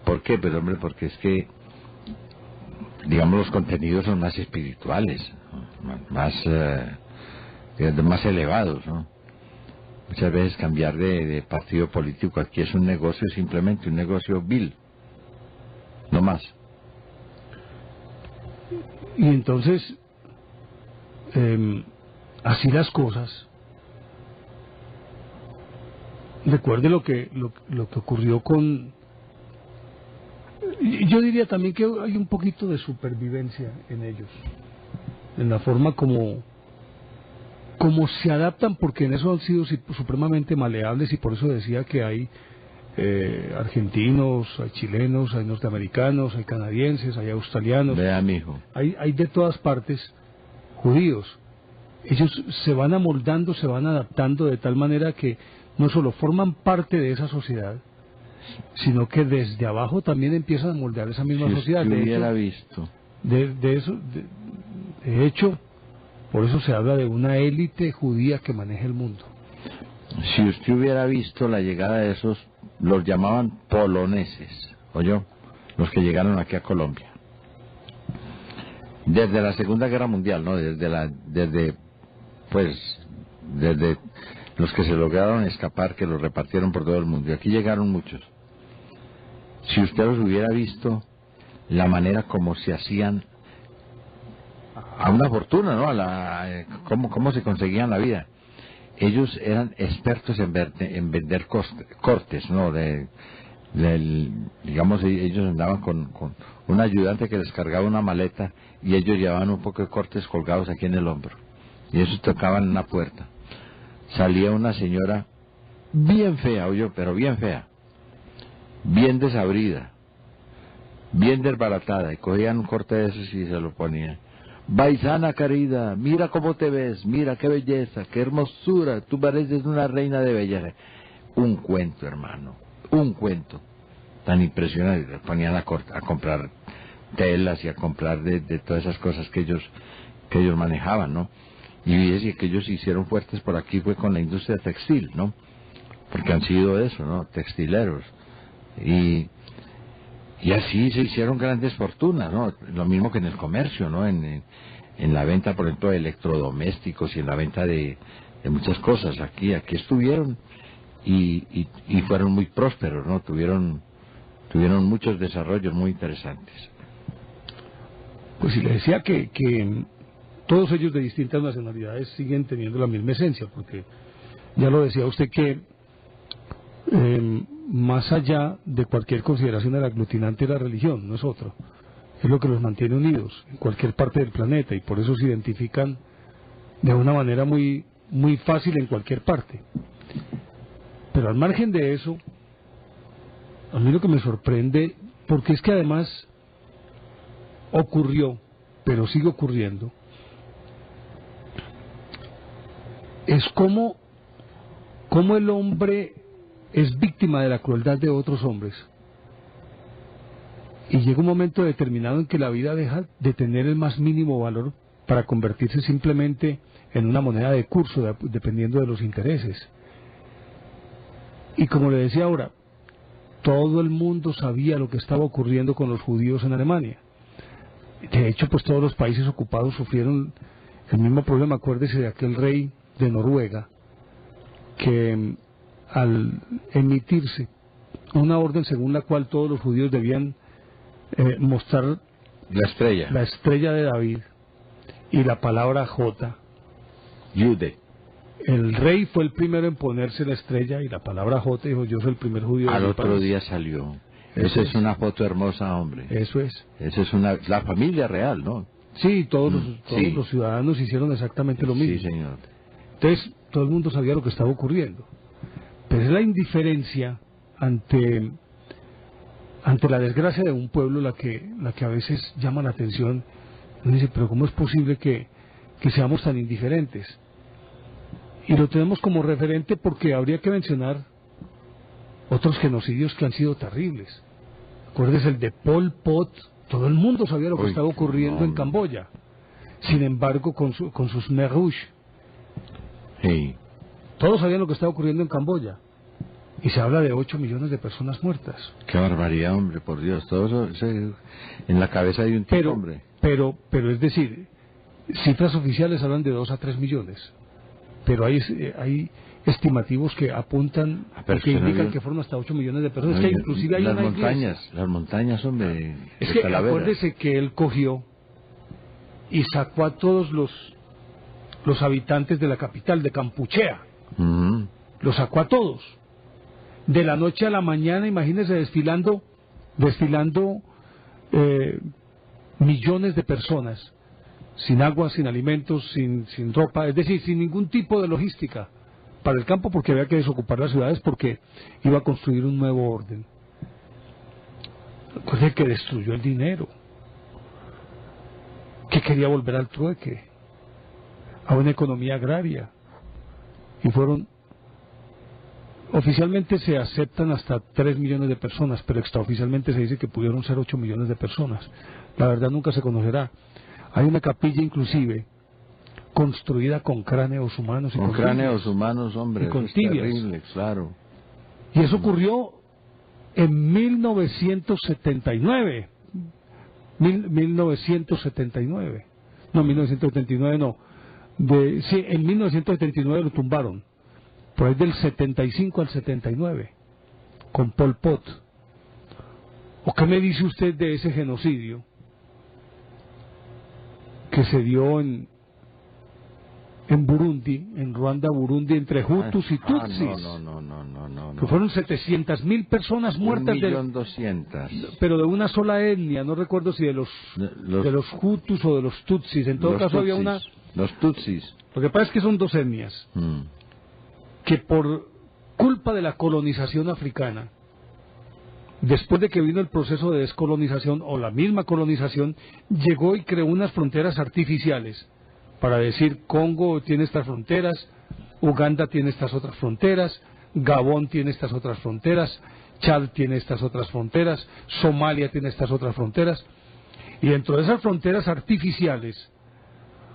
¿Por qué? Pues hombre, porque es que digamos los contenidos son más espirituales, más elevados, ¿no? Muchas veces cambiar de partido político aquí es un negocio, simplemente un negocio vil, no más. Y entonces, así las cosas. Recuerde lo que ocurrió con... Yo diría también que hay un poquito de supervivencia en ellos, en la forma como se adaptan, porque en eso han sido supremamente maleables, y por eso decía que hay argentinos, hay chilenos, hay norteamericanos, hay canadienses, hay australianos. Vea, mijo. Hay de todas partes judíos. Ellos se van amoldando, se van adaptando de tal manera que no solo forman parte de esa sociedad, sino que desde abajo también empiezan a moldear esa misma sociedad. Si usted hubiera visto. De hecho, por eso se habla de una élite judía que maneja el mundo. Si usted hubiera visto la llegada de esos, los llamaban poloneses, ¿oyó? Los que llegaron aquí a Colombia. Desde la Segunda Guerra Mundial, ¿no? Desde los que se lograron escapar, que los repartieron por todo el mundo. Y aquí llegaron muchos. Si usted los hubiera visto, la manera como se hacían a una fortuna, ¿no? Cómo se conseguían la vida. Ellos eran expertos en vender cortes, ¿no? Digamos, ellos andaban con un ayudante que les cargaba una maleta y ellos llevaban un poco de cortes colgados aquí en el hombro. Y eso tocaban en una puerta. Salía una señora bien fea, oye, pero bien fea, bien desabrida, bien desbaratada, y cogían un corte de esos y se lo ponían. Baisana querida, mira cómo te ves, mira qué belleza, qué hermosura, tú pareces una reina de belleza. Un cuento, hermano, un cuento tan impresionante. Les ponían a comprar telas y a comprar de todas esas cosas que ellos manejaban, ¿no? Y es que ellos se hicieron fuertes por aquí fue con la industria textil, ¿no? Porque han sido eso, ¿no? Textileros. Y así se hicieron grandes fortunas, ¿no? Lo mismo que en el comercio, ¿no? En la venta, por ejemplo, de electrodomésticos y en la venta de muchas cosas. Aquí estuvieron y fueron muy prósperos, ¿no? Tuvieron muchos desarrollos muy interesantes. Pues si le decía que todos ellos de distintas nacionalidades siguen teniendo la misma esencia, porque ya lo decía usted que más allá de cualquier consideración del aglutinante de la religión, no es otro, es lo que los mantiene unidos en cualquier parte del planeta, y por eso se identifican de una manera muy, muy fácil en cualquier parte. Pero al margen de eso, a mí lo que me sorprende, porque es que además ocurrió, pero sigue ocurriendo, es como el hombre es víctima de la crueldad de otros hombres. Y llega un momento determinado en que la vida deja de tener el más mínimo valor para convertirse simplemente en una moneda de curso, dependiendo de los intereses. Y como le decía ahora, todo el mundo sabía lo que estaba ocurriendo con los judíos en Alemania. De hecho, pues todos los países ocupados sufrieron el mismo problema. Acuérdese de aquel rey de Noruega que al emitirse una orden según la cual todos los judíos debían mostrar la estrella de David y la palabra J, Jude. El rey fue el primero en ponerse la estrella y la palabra J, dijo: yo soy el primer judío. Al otro país. Día salió. Esa es una foto hermosa, hombre. Eso es. Esa es la familia real, ¿no? Sí, todos los ciudadanos hicieron exactamente lo mismo. Sí, señor. Entonces, todo el mundo sabía lo que estaba ocurriendo. Pero es la indiferencia ante la desgracia de un pueblo la que a veces llama la atención. Uno dice, pero ¿cómo es posible que seamos tan indiferentes? Y lo tenemos como referente porque habría que mencionar otros genocidios que han sido terribles. Acuérdese el de Pol Pot. Todo el mundo sabía lo que estaba ocurriendo en Camboya. Sin embargo, con sus Khmer Rouge. Sí. Todos sabían lo que estaba ocurriendo en Camboya. Y se habla de 8 millones de personas muertas. Qué barbaridad, hombre, por Dios. Todo eso en la cabeza de un tipo, hombre. Pero es decir, cifras oficiales hablan de 2 a 3 millones. Pero hay estimativos que apuntan, que indican que fueron hasta 8 millones de personas. Es que inclusive hay las montañas, hombre. Es que acuérdese que él cogió y sacó a todos los habitantes de la capital, de Kampuchea. Los sacó a todos. De la noche a la mañana, imagínese, desfilando millones de personas, sin agua, sin alimentos, sin ropa, es decir, sin ningún tipo de logística para el campo, porque había que desocupar las ciudades porque iba a construir un nuevo orden. Recuerde que destruyó el dinero, que quería volver al trueque, a una economía agraria, y oficialmente se aceptan hasta 3 millones de personas, pero extraoficialmente se dice que pudieron ser 8 millones de personas. La verdad nunca se conocerá. Hay una capilla inclusive construida con cráneos humanos. Con cráneos humanos, hombre. Y con tibias. Terrible, claro. Y eso ocurrió en 1979. 1979. No, 1979 no. Sí, en 1979 lo tumbaron. Por ahí del 75 al 79, con Pol Pot. ¿O qué me dice usted de ese genocidio que se dio en Burundi, en Ruanda, Burundi, entre Hutus y Tutsis? No. Que fueron 700.000 personas muertas. 1.200.000. Pero de una sola etnia, no recuerdo si de los Hutus o de los Tutsis. En todo caso había una... Los Tutsis. Lo que pasa es que son 2 etnias. Que por culpa de la colonización africana, después de que vino el proceso de descolonización o la misma colonización, llegó y creó unas fronteras artificiales para decir: Congo tiene estas fronteras, Uganda tiene estas otras fronteras, Gabón tiene estas otras fronteras, Chad tiene estas otras fronteras, Somalia tiene estas otras fronteras, y dentro de esas fronteras artificiales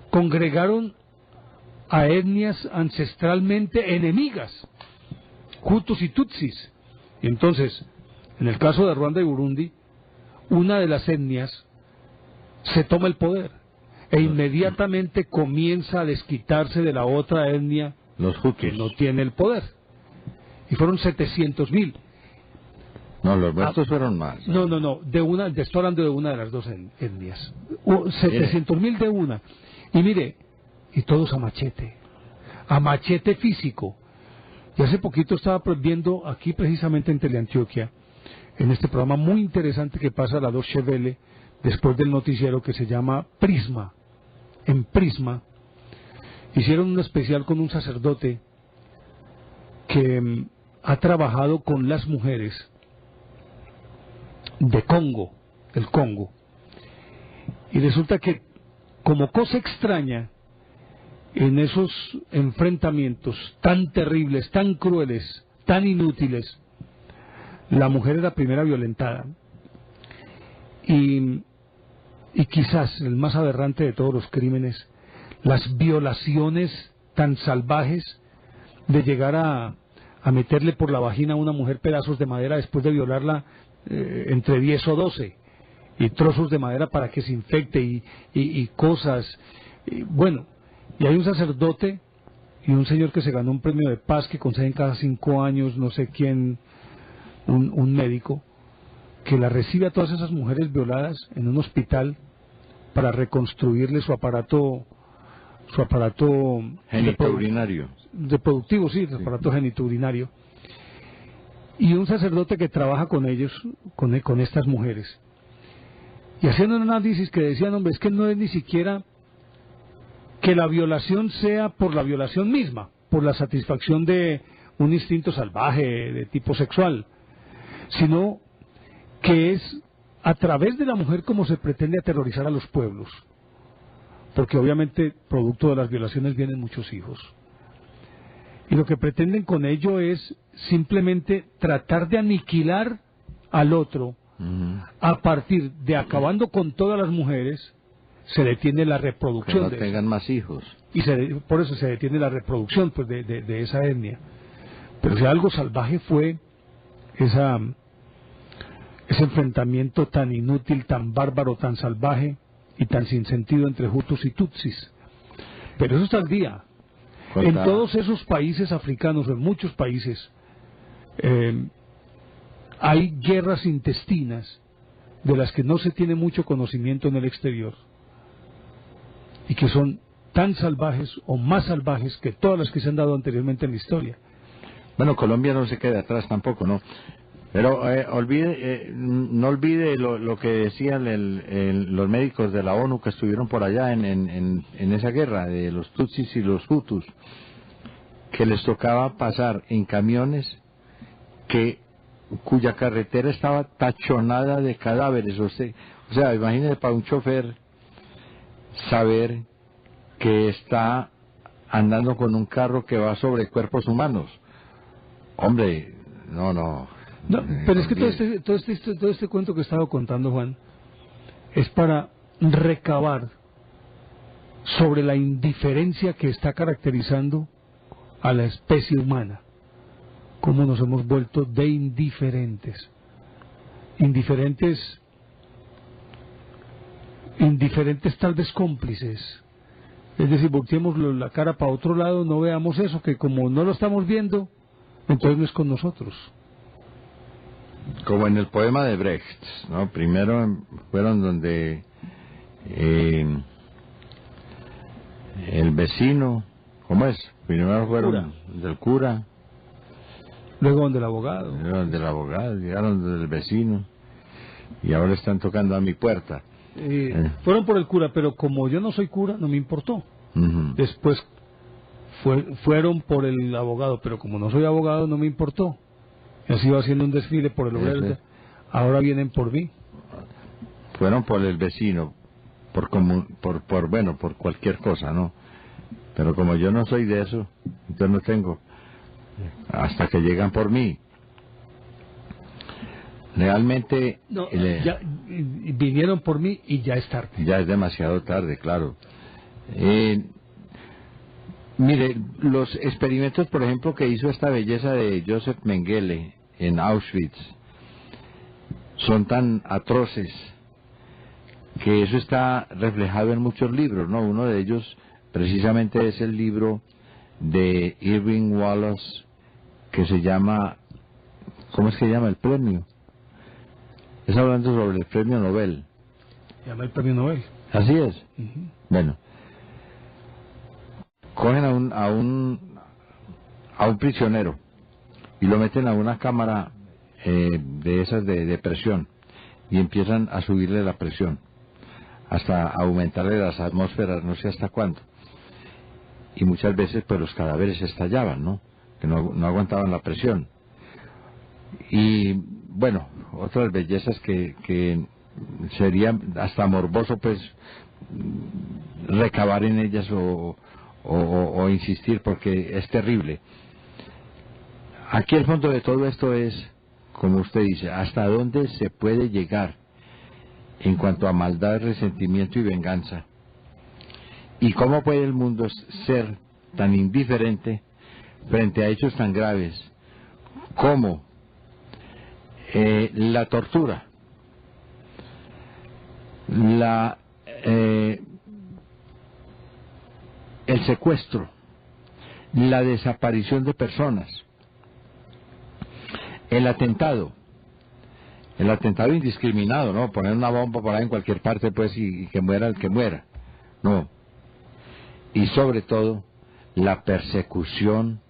congregaron a etnias ancestralmente enemigas, Hutus y Tutsis. Y entonces, en el caso de Ruanda y Burundi, una de las etnias se toma el poder e inmediatamente comienza a desquitarse de la otra etnia, los Hutus, que no tiene el poder. Y fueron 700.000. No, los muertos fueron más. No, estoy hablando de una de las 2 etnias. 700.000 de una. Y mire, y todos a machete físico. Y hace poquito estaba viendo aquí precisamente en Teleantioquia, en este programa muy interesante que pasa a la Deutsche Welle después del noticiero, que se llama Prisma. En Prisma hicieron un especial con un sacerdote que ha trabajado con las mujeres del Congo. Y resulta que, como cosa extraña, en esos enfrentamientos tan terribles, tan crueles, tan inútiles, la mujer es la primera violentada. Y quizás el más aberrante de todos los crímenes, las violaciones tan salvajes de llegar a meterle por la vagina a una mujer pedazos de madera después de violarla entre 10 o 12, y trozos de madera para que se infecte y cosas. Bueno, y hay un sacerdote y un señor que se ganó un premio de paz que conceden cada 5 años, no sé quién, un médico, que la recibe a todas esas mujeres violadas en un hospital para reconstruirle su aparato genitourinario. Reproductivo, sí, el aparato genitourinario. Y un sacerdote que trabaja con ellos, con estas mujeres. Y haciendo un análisis que decían, hombre, es que no es ni siquiera que la violación sea por la violación misma, por la satisfacción de un instinto salvaje de tipo sexual, sino que es a través de la mujer como se pretende aterrorizar a los pueblos, porque obviamente producto de las violaciones vienen muchos hijos, y lo que pretenden con ello es simplemente tratar de aniquilar al otro. A partir de acabando con todas las mujeres, se detiene la reproducción, que no tengan más hijos, y por eso se detiene la reproducción, pues, de esa etnia. Pero si algo salvaje fue ese enfrentamiento tan inútil, tan bárbaro, tan salvaje y tan sin sentido entre Hutus y Tutsis. Pero eso está al día. En todos esos países africanos, en muchos países, hay guerras intestinas de las que no se tiene mucho conocimiento en el exterior y que son tan salvajes o más salvajes que todas las que se han dado anteriormente en la historia. Bueno, Colombia no se queda atrás tampoco, ¿no? Pero no olvide lo que decían los médicos de la ONU que estuvieron por allá en esa guerra de los Tutsis y los Hutus, que les tocaba pasar en camiones cuya carretera estaba tachonada de cadáveres. O sea, imagínese para un chofer saber que está andando con un carro que va sobre cuerpos humanos. Hombre, no, pero es que todo este cuento que he estado contando, Juan, es para recabar sobre la indiferencia que está caracterizando a la especie humana. Cómo nos hemos vuelto de indiferentes tal vez cómplices. Es decir, volteemos la cara para otro lado, no veamos eso, que como no lo estamos viendo, entonces no es con nosotros. Como en el poema de Brecht, ¿no? Primero fueron donde el vecino, ¿cómo es? Primero fueron del cura, luego donde el abogado. Llegaron del vecino y ahora están tocando a mi puerta. Fueron por el cura, pero como yo no soy cura, no me importó. Después fueron por el abogado, pero como no soy abogado, no me importó. Y así iba haciendo un desfile por el obrero. Ahora vienen por mí. Fueron por el vecino, por cualquier cosa, ¿no? Pero como yo no soy de eso, entonces no tengo. Hasta que llegan por mí. Realmente ya vinieron por mí y ya es tarde. Ya es demasiado tarde, claro. Mire, los experimentos, por ejemplo, que hizo esta belleza de Joseph Mengele en Auschwitz son tan atroces que eso está reflejado en muchos libros, ¿no? Uno de ellos precisamente es el libro de Irving Wallace que se llama, ¿cómo es que se llama el premio? Es hablando sobre el premio Nobel. Se llama el premio Nobel. Así es. Bueno, cogen a un prisionero y lo meten a una cámara de esas de presión y empiezan a subirle la presión hasta aumentarle las atmósferas, no sé hasta cuánto, y muchas veces pues los cadáveres estallaban, ¿no? Que no aguantaban la presión. Y bueno, otras bellezas que sería hasta morboso pues recabar en ellas o insistir, porque es terrible. Aquí el fondo de todo esto es, como usted dice, hasta dónde se puede llegar en cuanto a maldad, resentimiento y venganza, y cómo puede el mundo ser tan indiferente frente a hechos tan graves como la tortura, el secuestro, la desaparición de personas, el atentado indiscriminado, ¿no? Poner una bomba por ahí en cualquier parte, pues, y que muera el que muera, no. Y sobre todo, la persecución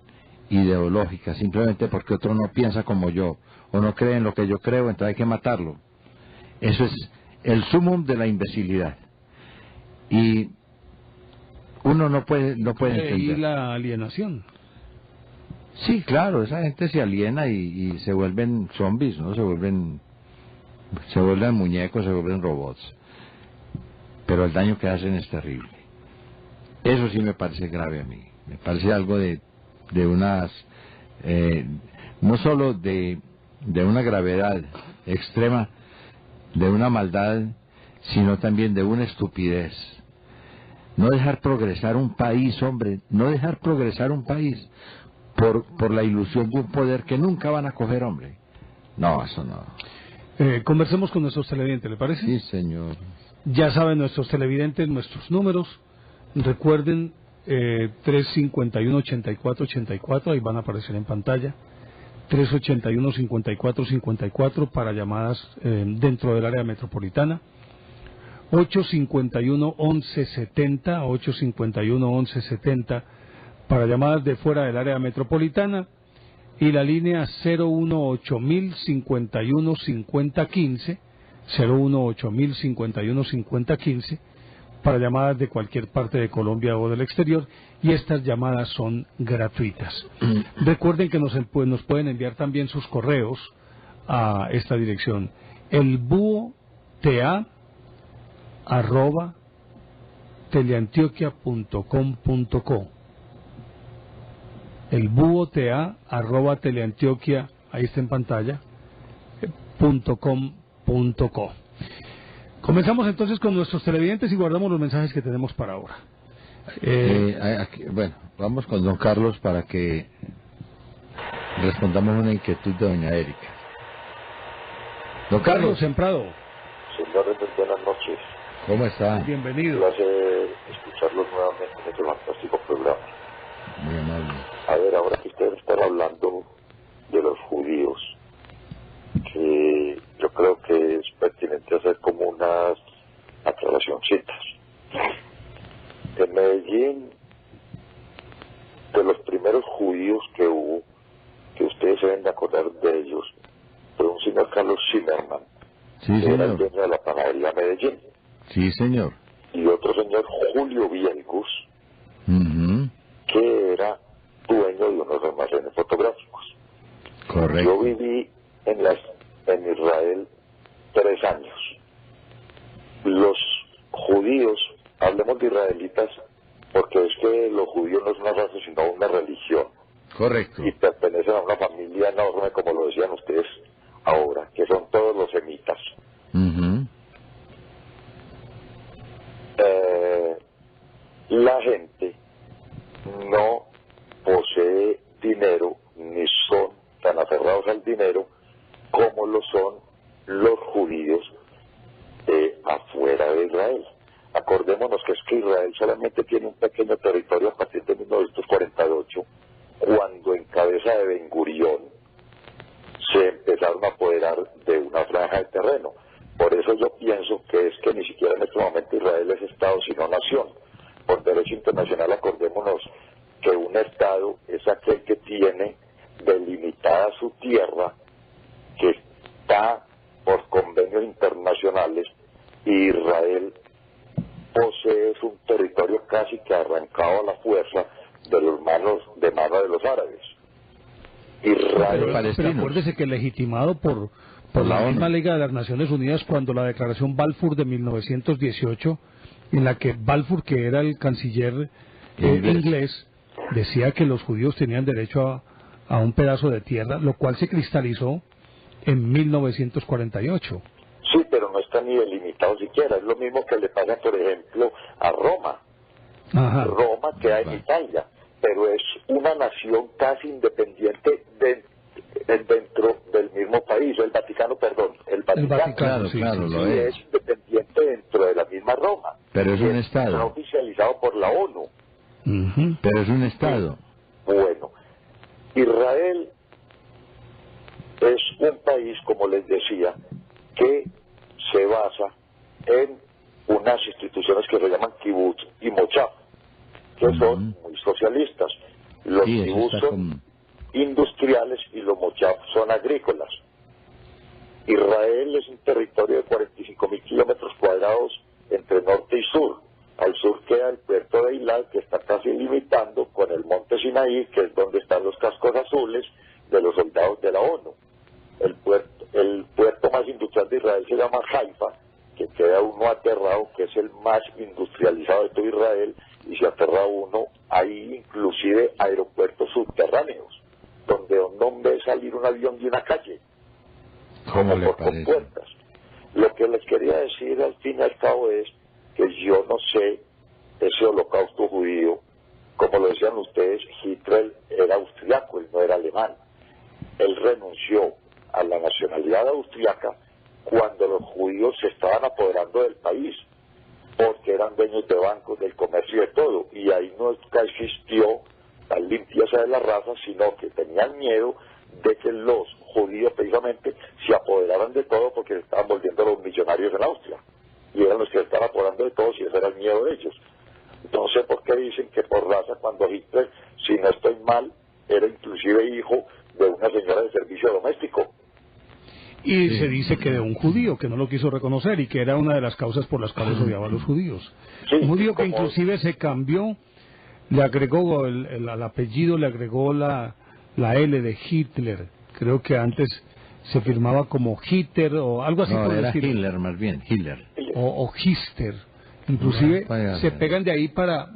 ideológica, simplemente porque otro no piensa como yo, o no cree en lo que yo creo, entonces hay que matarlo. Eso es el sumum de la imbecilidad. Y uno no puede entender. Y la alienación. Sí, claro, esa gente se aliena y se vuelven zombies, ¿no? Se vuelven muñecos, se vuelven robots. Pero el daño que hacen es terrible. Eso sí me parece grave a mí. Me parece algo de unas... no solo de una gravedad extrema, de una maldad, sino también de una estupidez. No dejar progresar un país, hombre, no dejar progresar un país por la ilusión de un poder que nunca van a coger, hombre. No, eso no. Conversemos con nuestros televidentes, ¿le parece? Sí, señor. Ya saben nuestros televidentes, nuestros números. Recuerden, 351-8484, ahí van a aparecer en pantalla. 381-5454 para llamadas dentro del área metropolitana. 851-1170, 851-1170 para llamadas de fuera del área metropolitana, y la línea 018-051-5015, 018-051-5015 para llamadas de cualquier parte de Colombia o del exterior, y estas llamadas son gratuitas. Recuerden que nos pueden enviar también sus correos a esta dirección: elbuota@teleantioquia.com.co, elbuota@teleantioquia, ahí está en pantalla, .com.co. Comenzamos entonces con nuestros televidentes y guardamos los mensajes que tenemos para ahora. Bueno, vamos con don Carlos para que respondamos una inquietud de doña Erika. Don Carlos Semprado. Señores, buenas noches. ¿Cómo está? Bienvenido. Un placer escucharlos nuevamente en este fantástico programa. Muy amable. A ver, ahora que ustedes están hablando de los judíos, que yo creo que es pertinente hacer como unas aclaracioncitas. En Medellín, de los primeros judíos que hubo, que ustedes se deben de acordar de ellos, fue un señor Carlos Zimmerman, Sí, que era el señor. dueño de la panadería Medellín, Sí, señor. y otro señor Julio Vielgus, Ujú. que era dueño de unos almacenes fotográficos. Correcto. Yo viví en Israel 3 años. Los judíos, hablemos de israelitas, porque es que los judíos no es una raza sino una religión, Correcto. y pertenecen a una familia enorme, como lo decían ustedes ahora, que son todos los semitas. Ujú. La gente no posee dinero, ni son tan aferrados al dinero como lo son los judíos de afuera de Israel. Acordémonos que es que Israel solamente tiene un pequeño territorio a partir de 1948, cuando en cabeza de Ben Gurión se empezaron a apoderar de una franja de terreno. Por eso yo pienso que es que ni siquiera en este momento Israel es Estado sino nación. Por derecho internacional, acordémonos que un Estado es aquel que tiene delimitada su tierra, que está por convenios internacionales, y Israel posee un territorio casi que arrancado a la fuerza de mano de los árabes. Pero Israel, palestinos. acuérdese que legitimado por por la ONU. misma Liga de las Naciones Unidas, cuando la Declaración Balfour de 1918, en la que Balfour, que era el canciller inglés, decía que los judíos tenían derecho a un pedazo de tierra, lo cual se cristalizó en 1948. Sí, pero no está ni delimitado siquiera. Es lo mismo que le pagan, por ejemplo, a Roma. Ajá. Roma queda en Italia, pero es una nación casi independiente dentro del mismo país. El Vaticano, perdón, el Vaticano, claro, sí, claro, sí, lo sí es. es independiente dentro de la misma Roma. Pero es Y un está estado. oficializado por la ONU. Ujú. Pero es un estado. Bueno, Israel es un país, como les decía, que se basa en unas instituciones que se llaman kibbutz y moshab, que son muy socialistas. Los Sí, eso kibbutz está son como... industriales y los moshab son agrícolas. Israel es un territorio de 45.000 kilómetros cuadrados entre norte y sur. Al sur queda el puerto de Eilat, que está casi limitando con el monte Sinaí, que es donde están los cascos azules de los soldados de la ONU. El puerto más industrial de Israel se llama Haifa, que queda uno aterrado, que es el más industrializado de todo Israel, y se aterra uno, hay inclusive aeropuertos subterráneos, donde uno ve salir un avión de una calle, ¿Cómo le por parece? compuertas. Lo que les quería decir al fin y al cabo es que yo no sé ese holocausto judío, como lo decían ustedes, Hitler era austriaco, él no era alemán. Él renunció a la nacionalidad austriaca cuando los judíos se estaban apoderando del país, porque eran dueños de bancos, del comercio y de todo, y ahí nunca existió la limpieza de la raza, sino que tenían miedo de que los judíos precisamente se apoderaran de todo, porque se estaban volviendo los millonarios en Austria, y eran los que se estaban apoderando de todos, y ese era el miedo de ellos. No sé por qué dicen que por raza, cuando Hitler, si no estoy mal, era inclusive hijo de una señora de servicio doméstico. Y se dice que de un judío que no lo quiso reconocer y que era una de las causas por las cuales odiaba a los judíos. Sí, Un judío que como... inclusive se cambió, le agregó al apellido, le agregó la L de Hitler. Creo que antes se firmaba como Hitler o algo así No, por era decirlo. Hitler, más bien, Hitler. O Hister. Inclusive Vaya, se pegan de ahí para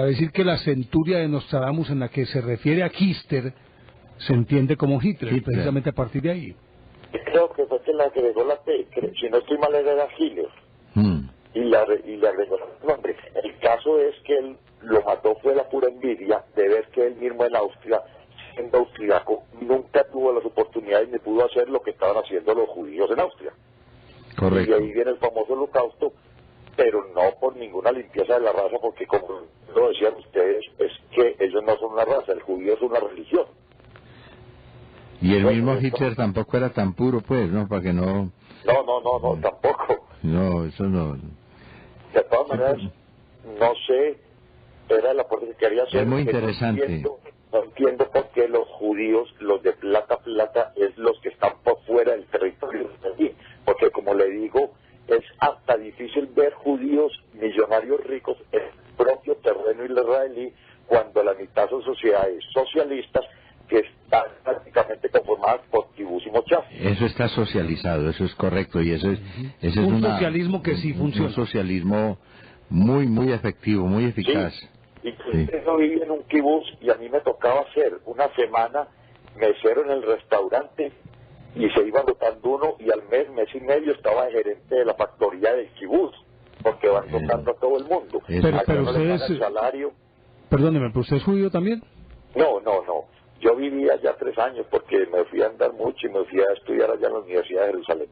decir que la centuria de Nostradamus en la que se refiere a Hister se entiende como Hitler, precisamente a partir de ahí. Creo que fue que le agregó la P, si no estoy mal era Hitler, y le agregó el nombre. El caso es que él lo mató fue la pura envidia de ver que él mismo en Austria, siendo austriaco, nunca tuvo las oportunidades ni pudo hacer lo que estaban haciendo los judíos en Austria. Correcto. Y ahí viene el famoso holocausto, pero no por ninguna limpieza de la raza, porque como lo decían ustedes, es que ellos no son una raza, el judío es una religión. Y el mismo Hitler tampoco era tan puro, pues, ¿no? Para que no... No, tampoco. No, eso no... De todas maneras, no sé, era el aporte que quería hacer. Es muy interesante. No entiendo por qué los judíos, los de plata, es los que están por fuera del territorio de allí. Porque como le digo, es hasta difícil ver judíos millonarios ricos en el propio terreno israelí, cuando la mitad son sociedades socialistas que están prácticamente conformadas por kibbutz y moshab. Eso está socializado, eso es correcto, y eso es Un socialismo que sí funciona. Un socialismo muy, muy efectivo, muy eficaz. Sí. Y yo viví en un kibutz y a mí me tocaba hacer una semana mesero en el restaurante y se iba rotando uno, y al mes y medio estaba de gerente de la factoría del kibutz, porque van rotando a todo el mundo. Pero no ustedes... el salario. Perdóneme, ¿pero usted es judío también? No. Yo vivía allá 3 años porque me fui a andar mucho y me fui a estudiar allá en la Universidad de Jerusalén.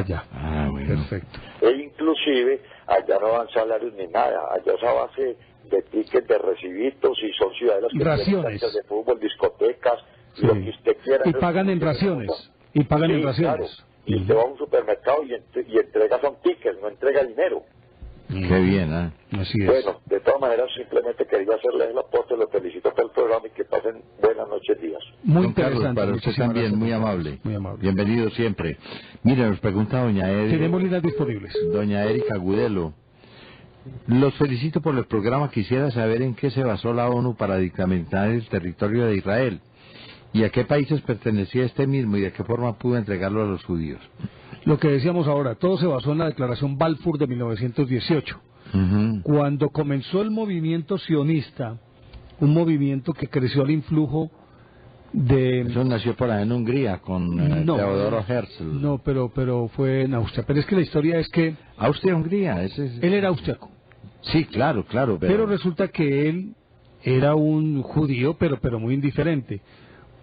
Ya. Bueno. Perfecto. E inclusive allá no dan salarios ni nada, allá es a base de tickets de recibitos, y son ciudades que Raciones. tienen canchas de fútbol, discotecas, Sí. lo que usted quiera. Y pagan en raciones. Y pagan en raciones. Claro. Y usted va a un supermercado y entrega son tickets, no entrega dinero. Qué bien, ¿eh? Así es. Bueno, de todas maneras, simplemente quería hacerles el aporte, los felicito por el programa y que pasen buenas noches, días. Muy Don Carlos, interesante. para usted Muchísimas también, gracias. muy amable. Muy amable. Bienvenido siempre. Mire, nos pregunta doña Tenemos líneas disponibles. doña Erika Gudelo. Los felicito por el programa. Quisiera saber en qué se basó la ONU para dictaminar el territorio de Israel ¿Y a qué países pertenecía este mismo y de qué forma pudo entregarlo a los judíos? Lo que decíamos ahora, todo se basó en la Declaración Balfour de 1918. Cuando comenzó el movimiento sionista, un movimiento que creció al influjo de... Eso nació por allá en Hungría con Teodoro Herzl. No, pero fue en Austria. Pero es que la historia es que... Austria-Hungría, él era austriaco. Sí, claro. Pero resulta que él era un judío, pero muy indiferente.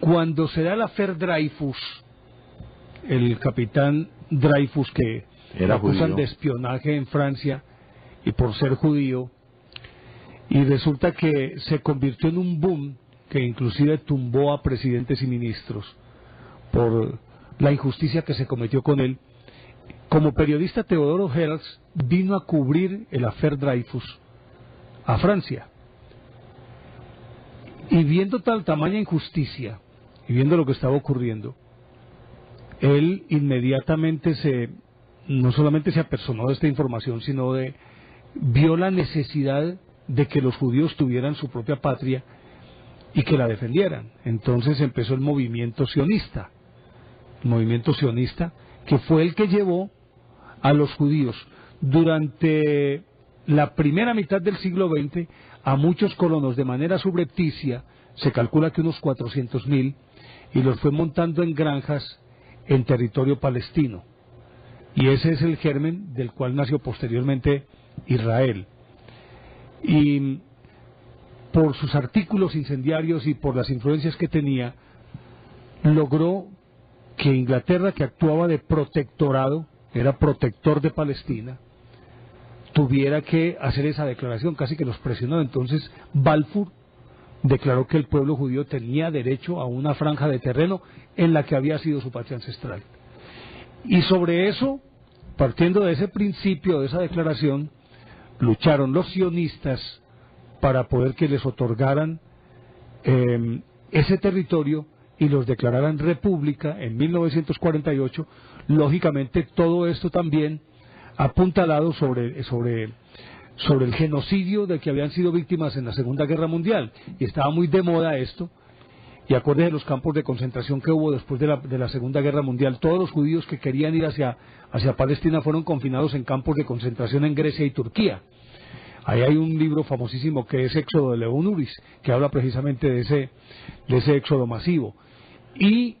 Cuando se da el affaire Dreyfus, el capitán Dreyfus, que era lo acusan judío de espionaje en Francia y por ser judío, y resulta que se convirtió en un boom que inclusive tumbó a presidentes y ministros por la injusticia que se cometió con él. Como periodista, Teodoro Herzl vino a cubrir el affaire Dreyfus a Francia, y viendo tal tamaña injusticia y viendo lo que estaba ocurriendo, él inmediatamente no solamente se apersonó de esta información, sino vio la necesidad de que los judíos tuvieran su propia patria y que la defendieran. Entonces empezó el movimiento sionista, que fue el que llevó a los judíos durante la primera mitad del siglo XX a muchos colonos de manera subrepticia, se calcula que unos 400.000, y los fue montando en granjas en territorio palestino. Y ese es el germen del cual nació posteriormente Israel. Y por sus artículos incendiarios y por las influencias que tenía, logró que Inglaterra, que actuaba de protectorado, era protector de Palestina, tuviera que hacer esa declaración, casi que los presionó. Entonces Balfour declaró que el pueblo judío tenía derecho a una franja de terreno en la que había sido su patria ancestral. Y sobre eso, partiendo de ese principio, de esa declaración, lucharon los sionistas para poder que les otorgaran ese territorio y los declararan república en 1948. Lógicamente todo esto también apuntalado sobre el genocidio del que habían sido víctimas en la Segunda Guerra Mundial, y estaba muy de moda esto. Y acuérdense de los campos de concentración que hubo después de la Segunda Guerra Mundial. Todos los judíos que querían ir hacia Palestina fueron confinados en campos de concentración en Grecia y Turquía. Ahí hay un libro famosísimo que es Éxodo de León Uris, que habla precisamente de ese éxodo masivo. Y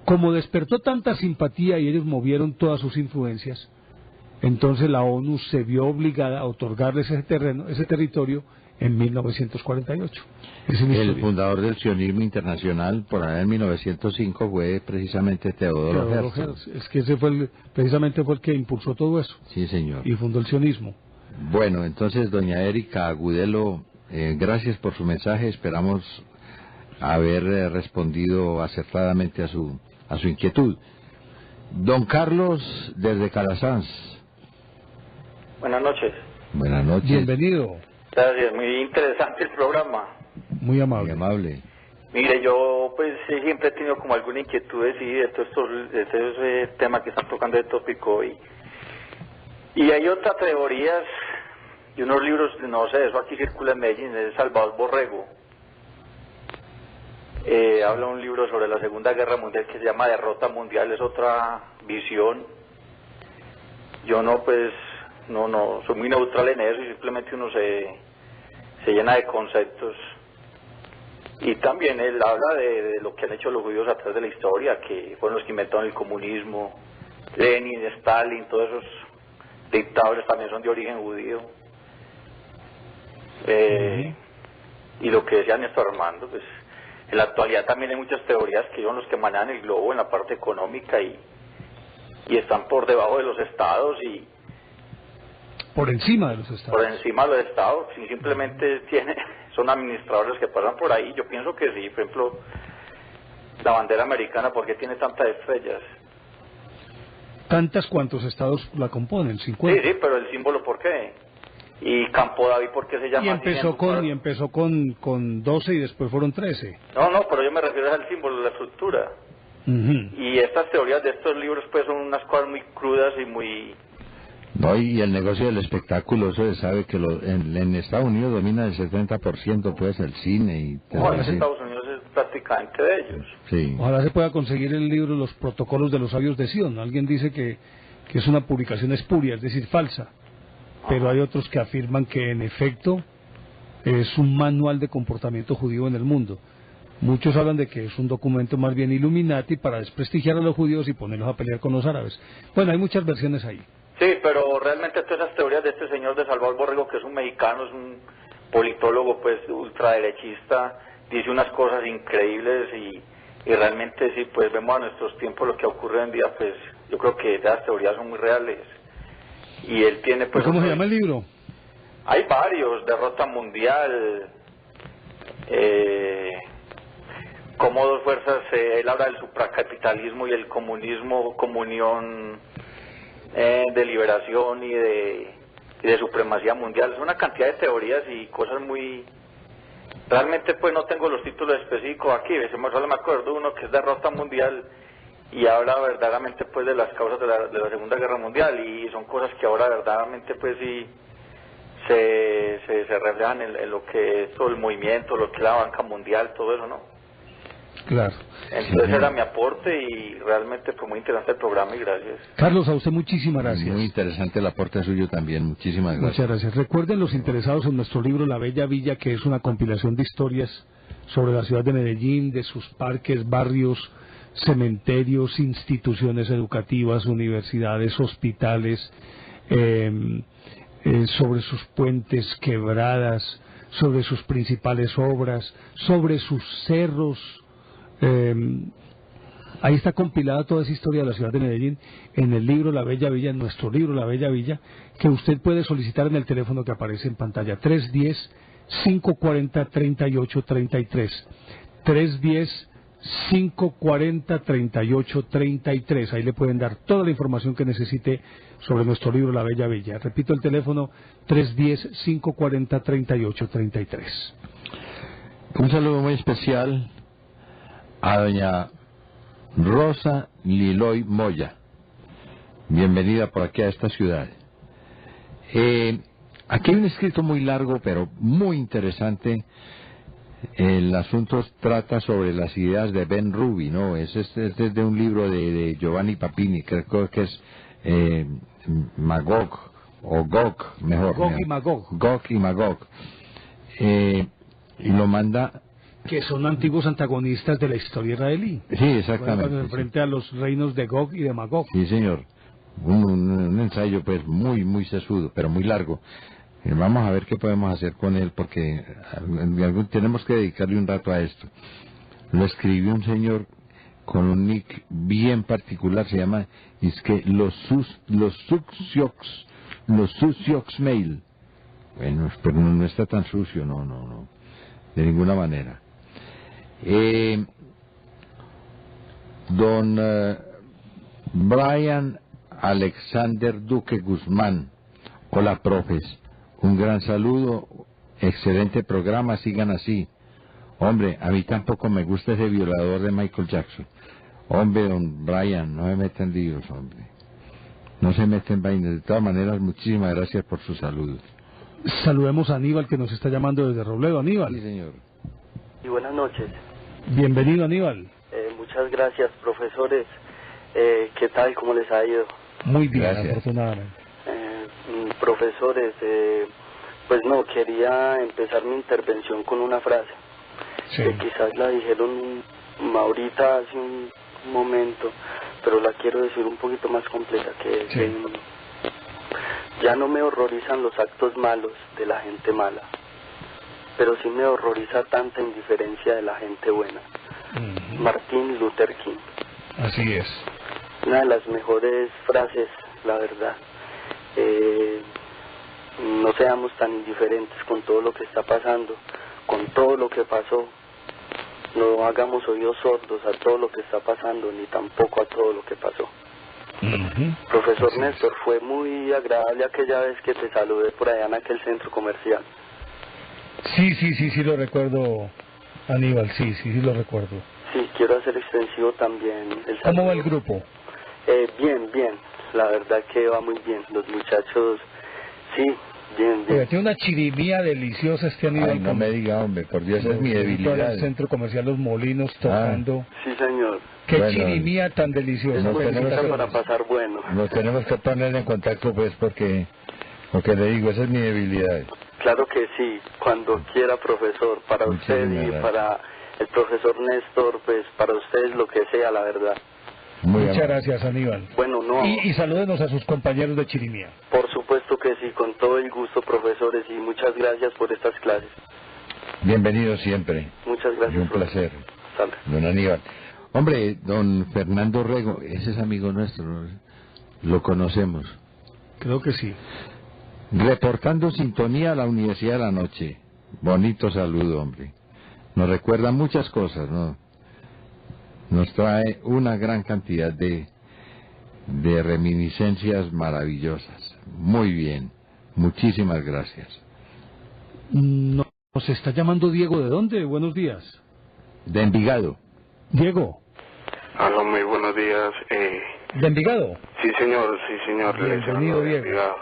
como despertó tanta simpatía y ellos movieron todas sus influencias, entonces la ONU se vio obligada a otorgarles ese territorio en 1948. El fundador del sionismo internacional por allá en 1905 fue precisamente Teodoro Herzl. Es que ese precisamente fue el que impulsó todo eso. Sí, señor. Y fundó el sionismo. Bueno, entonces doña Erika Agudelo, gracias por su mensaje. Esperamos haber respondido acertadamente a su inquietud. Don Carlos, desde Calasanz. Buenas noches. Buenas noches. Bienvenido. Gracias, muy interesante el programa. Muy amable. Muy amable. Mire, yo pues siempre he tenido como alguna inquietud de todos estos temas que están tocando de tópico, y hay otras teorías y unos libros, no sé, eso aquí circula en Medellín, de Salvador Borrego. Habla un libro sobre la Segunda Guerra Mundial que se llama Derrota Mundial, es otra visión. Yo no soy muy neutral en eso, y simplemente uno se llena de conceptos. Y también él habla de lo que han hecho los judíos a través de la historia, que fueron los que inventaron el comunismo. Lenin, Stalin, todos esos dictadores también son de origen judío. Y lo que decía Néstor Armando, pues en la actualidad también hay muchas teorías que son los que manejan el globo en la parte económica, y están por debajo de los estados y por encima de los estados. Por encima de los estados, y simplemente son administradores que pasan por ahí. Yo pienso que sí. Por ejemplo, la bandera americana, ¿por qué tiene tantas estrellas? ¿Tantas cuantos estados la componen? 50. Sí, pero el símbolo, ¿por qué? Y Campo David, ¿por qué se llama y empezó con 12 y después fueron 13. No, pero yo me refiero al símbolo, la estructura. Y estas teorías de estos libros pues son unas cosas muy crudas y muy... No, y el negocio del espectáculo, eso se sabe que en Estados Unidos domina el 70%, pues el cine y no, en Estados Unidos prácticamente de ellos. Sí. Ojalá se pueda conseguir el libro Los Protocolos de los Sabios de Sion. Alguien dice que es una publicación espuria, es decir, falsa, pero hay otros que afirman que en efecto es un manual de comportamiento judío en el mundo. Muchos hablan de que es un documento más bien Illuminati para desprestigiar a los judíos y ponerlos a pelear con los árabes. Bueno, hay muchas versiones ahí. Sí, pero realmente todas esas teorías de este señor de Salvador Borrego, que es un mexicano, es un politólogo pues ultraderechista, dice unas cosas increíbles y realmente sí, pues vemos a nuestros tiempos lo que ocurre hoy en día, pues yo creo que esas teorías son muy reales. Y él tiene pues... ¿Cómo se llama el libro? Hay varios, Derrota Mundial, como dos fuerzas, él habla del supracapitalismo y el comunismo, comunión de liberación y de supremacía mundial. Es una cantidad de teorías y cosas muy... Realmente pues no tengo los títulos específicos aquí, solo me acuerdo de uno que es Derrota Mundial y habla verdaderamente pues de las causas de la Segunda Guerra Mundial y son cosas que ahora verdaderamente pues sí se reflejan en lo que es todo el movimiento, lo que es la banca mundial, todo eso, ¿no? Claro. Entonces era mi aporte y realmente fue muy interesante el programa y gracias. Carlos, a usted muchísimas gracias. Muy interesante el aporte suyo también, muchísimas gracias. Muchas gracias. Recuerden los interesados en nuestro libro La Bella Villa, que es una compilación de historias sobre la ciudad de Medellín, de sus parques, barrios, cementerios, instituciones educativas, universidades, hospitales, sobre sus puentes, quebradas, sobre sus principales obras, sobre sus cerros. Ahí está compilada toda esa historia de la ciudad de Medellín en el libro La Bella Villa, en nuestro libro La Bella Villa, que usted puede solicitar en el teléfono que aparece en pantalla, 310-540-3833, 310-540-3833. Ahí le pueden dar toda la información que necesite sobre nuestro libro La Bella Villa. Repito el teléfono, 310-540-3833. Un saludo muy especial a doña Rosa Liloy Moya. Bienvenida por aquí a esta ciudad. Aquí hay un escrito muy largo, pero muy interesante. El asunto trata sobre las ideas de Ben Ruby, ¿no? Es de un libro de Giovanni Papini, creo que es Magog, o Gog, mejor. Gog y Magog. Gog y Magog. Y lo manda... Que son antiguos antagonistas de la historia israelí. Sí, exactamente. Frente a los reinos de Gog y de Magog. Sí, señor. Un ensayo pues muy sesudo, pero muy largo. Vamos a ver qué podemos hacer con él, porque tenemos que dedicarle un rato a esto. Lo escribió un señor con un nick bien particular, se llama, es que los Suciox Mail. Bueno, pero no está tan sucio, no, de ninguna manera. Don Brian Alexander Duque Guzmán. Hola, profes. Un gran saludo, excelente programa, sigan así. Hombre, a mí tampoco me gusta ese violador de Michael Jackson. Hombre, don Brian, no se metan líos, hombre. No se meten vainas. De todas maneras, muchísimas gracias por sus saludos. Saludemos a Aníbal, que nos está llamando desde Robledo. Aníbal. Sí, señor. Y buenas noches. Bienvenido, Aníbal. Muchas gracias, profesores. ¿Qué tal? ¿Cómo les ha ido? Muy bien, gracias. Afortunadamente. Profesores, pues no, quería empezar mi intervención con una frase. Sí. Que quizás la dijeron ahorita hace un momento, pero la quiero decir un poquito más completa, que Sí. ya no me horrorizan los actos malos de la gente mala, pero sí me horroriza tanta indiferencia de la gente buena. Martin Luther King. Así es. Una de las mejores frases, la verdad. No seamos tan indiferentes con todo lo que está pasando, con todo lo que pasó. No hagamos oídos sordos a todo lo que está pasando, ni tampoco a todo lo que pasó. Profesor Así Néstor, fue muy agradable aquella vez que te saludé por allá en aquel centro comercial. Sí, lo recuerdo, Aníbal, sí, lo recuerdo. Sí, quiero hacer extensivo también el saludo. ¿Cómo va el grupo? Bien, la verdad que va muy bien. Los muchachos, sí, Bien, Porque tiene una chirimía deliciosa este Aníbal. Ay, no me diga, hombre, por Dios, es mi En debilidad. el centro comercial Los Molinos tocando. Sí, señor. Qué Bueno, chirimía tan deliciosa. Es nos tenemos música que- para pasar bueno. Nos tenemos que poner en contacto, pues, porque le digo, esa es mi debilidad. Claro que sí, cuando quiera, profesor, para usted Muchísimas y gracias. para el profesor Néstor, pues para ustedes lo que sea, la verdad. Muy Muchas amable. gracias, Aníbal. Bueno, no, Y salúdenos a sus compañeros de chirimía. por supuesto que sí, con todo el gusto, profesores, y muchas gracias por estas clases. Bienvenido siempre. Muchas gracias. Y un placer, Sale. don Aníbal. Hombre, don Fernando Rego, ese es amigo nuestro, ¿no? Lo conocemos. Creo que sí. Reportando sintonía a la Universidad de la Noche. Bonito saludo, hombre. Nos recuerda muchas cosas, ¿no? Nos trae una gran cantidad de reminiscencias maravillosas. Muy bien. Muchísimas gracias. Nos está llamando Diego. ¿De dónde? Buenos días. De Envigado. Diego, Aló, muy buenos días. ¿de Envigado? Sí, señor, Bienvenido, les hablo de Diego. Envigado.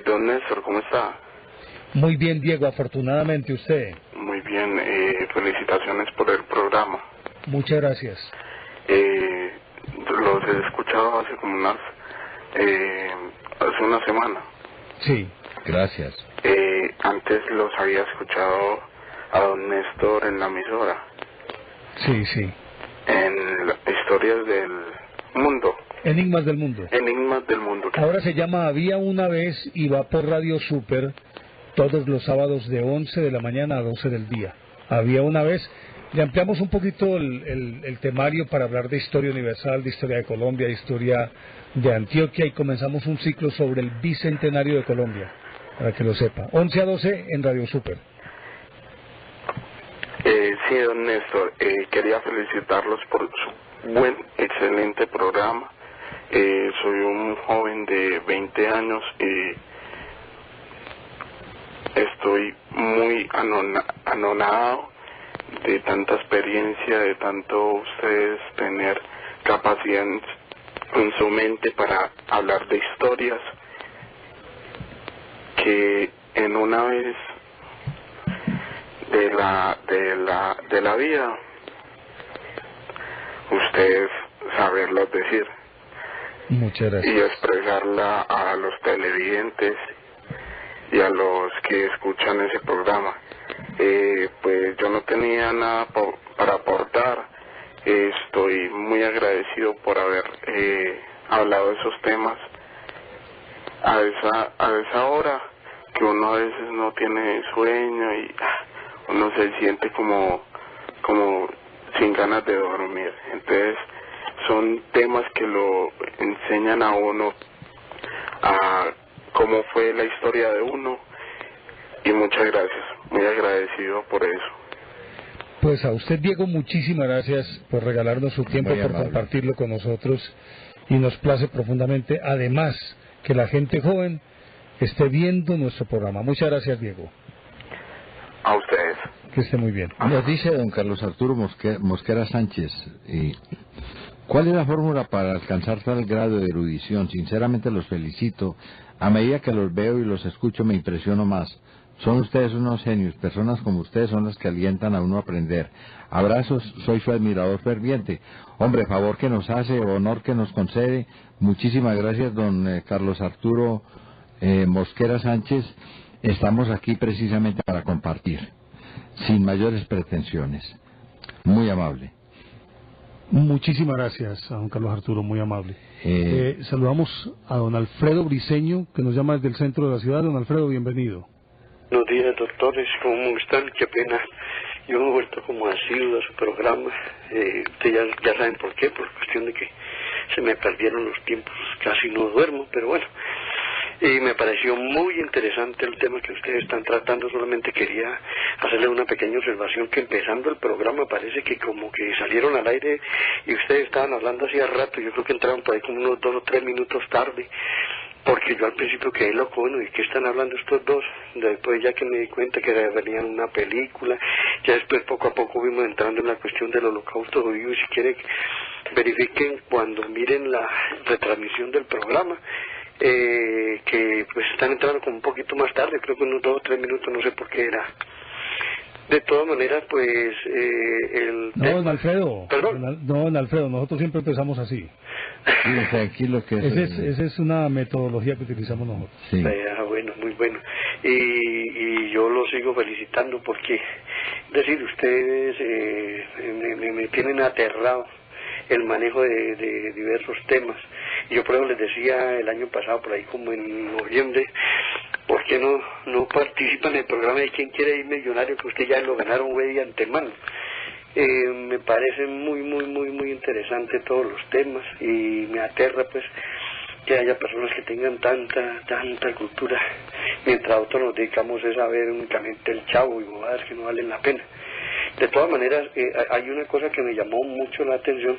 Don Néstor, ¿cómo está? Muy bien, Diego, afortunadamente usted. Muy bien, felicitaciones por el programa. Muchas gracias. Los he escuchado hace como hace una semana. Sí. Gracias. Antes los había escuchado a don Néstor en la emisora, Sí, sí. en Historias del Mundo, Enigmas del Mundo. Enigmas del Mundo. Ahora se llama Había una vez y va por Radio Super todos los sábados de 11 de la mañana a 12 del día. Había una vez. Le ampliamos un poquito el temario para hablar de historia universal, de historia de Colombia, de historia de Antioquia, y comenzamos un ciclo sobre el bicentenario de Colombia, para que lo sepa. 11 a 12 en Radio Super. Sí, don Néstor, quería felicitarlos por su buen, excelente programa. Soy un joven de 20 años y estoy muy anonadado de tanta experiencia, de tanto ustedes tener capacidad en su mente para hablar de historias que en una vez de la vida ustedes saberlas decir Muchas gracias. y expresarla a los televidentes y a los que escuchan ese programa. Pues yo no tenía nada para aportar. Estoy muy agradecido por haber hablado de esos temas a esa hora que uno a veces no tiene sueño y uno se siente como sin ganas de dormir. Entonces son temas que lo enseñan a uno a cómo fue la historia de uno, y muchas gracias, muy agradecido por eso. Pues a usted, Diego, muchísimas gracias por regalarnos su tiempo, Muy por amable. compartirlo con nosotros, y nos place profundamente, además, que la gente joven esté viendo nuestro programa. Muchas gracias, Diego. A ustedes. Que esté muy bien. Nos dice don Carlos Arturo Mosquera Sánchez, ¿cuál es la fórmula para alcanzar tal grado de erudición? Sinceramente los felicito. A medida que los veo y los escucho me impresiono más. Son ustedes unos genios. Personas como ustedes son las que alientan a uno a aprender. Abrazos, soy su admirador ferviente. Hombre, favor que nos hace, honor que nos concede. Muchísimas gracias, don Carlos Arturo Mosquera Sánchez. Estamos aquí precisamente para compartir, sin mayores pretensiones. Muy amable. Muchísimas gracias a don Carlos Arturo, muy amable. Saludamos a don Alfredo Briceño, que nos llama desde el centro de la ciudad. Don Alfredo, bienvenido. Buenos días, doctores, ¿cómo están? Qué pena, yo me he vuelto como asiduo a su programa. Ustedes ya saben por qué, por cuestión de que se me perdieron los tiempos, casi no duermo, pero bueno. Me pareció muy interesante el tema que ustedes están tratando. Solamente quería hacerle una pequeña observación, que empezando el programa parece que como que salieron al aire y ustedes estaban hablando hacía rato. Yo creo que entraron por ahí como unos 2 o 3 minutos tarde, porque yo al principio quedé loco. Bueno, ¿y qué están hablando estos dos? Después ya que me di cuenta que venían una película, ya después poco a poco fuimos entrando en la cuestión del holocausto judío. Y si quieren, verifiquen cuando miren la retransmisión del programa, que pues están entrando como un poquito más tarde, creo que unos 2 o 3 minutos, no sé por qué era. De todas maneras, pues No, don Alfredo. ¿Perdón? No, don Alfredo, nosotros siempre empezamos así. Sí, o sea, aquí lo que Esa es una metodología que utilizamos nosotros. Sí. Bueno, muy bueno. Y yo lo sigo felicitando porque, es decir, ustedes me tienen aterrado el manejo de diversos temas. Yo por eso les decía el año pasado, por ahí como en noviembre, ¿por qué no participan en el programa de ¿Quién quiere ir millonario? Que usted ya lo ganaron de antemano. Me parece muy interesante todos los temas y me aterra pues que haya personas que tengan tanta cultura, mientras otros nos dedicamos a ver únicamente el chavo y bobadas que no valen la pena. De todas maneras, hay una cosa que me llamó mucho la atención,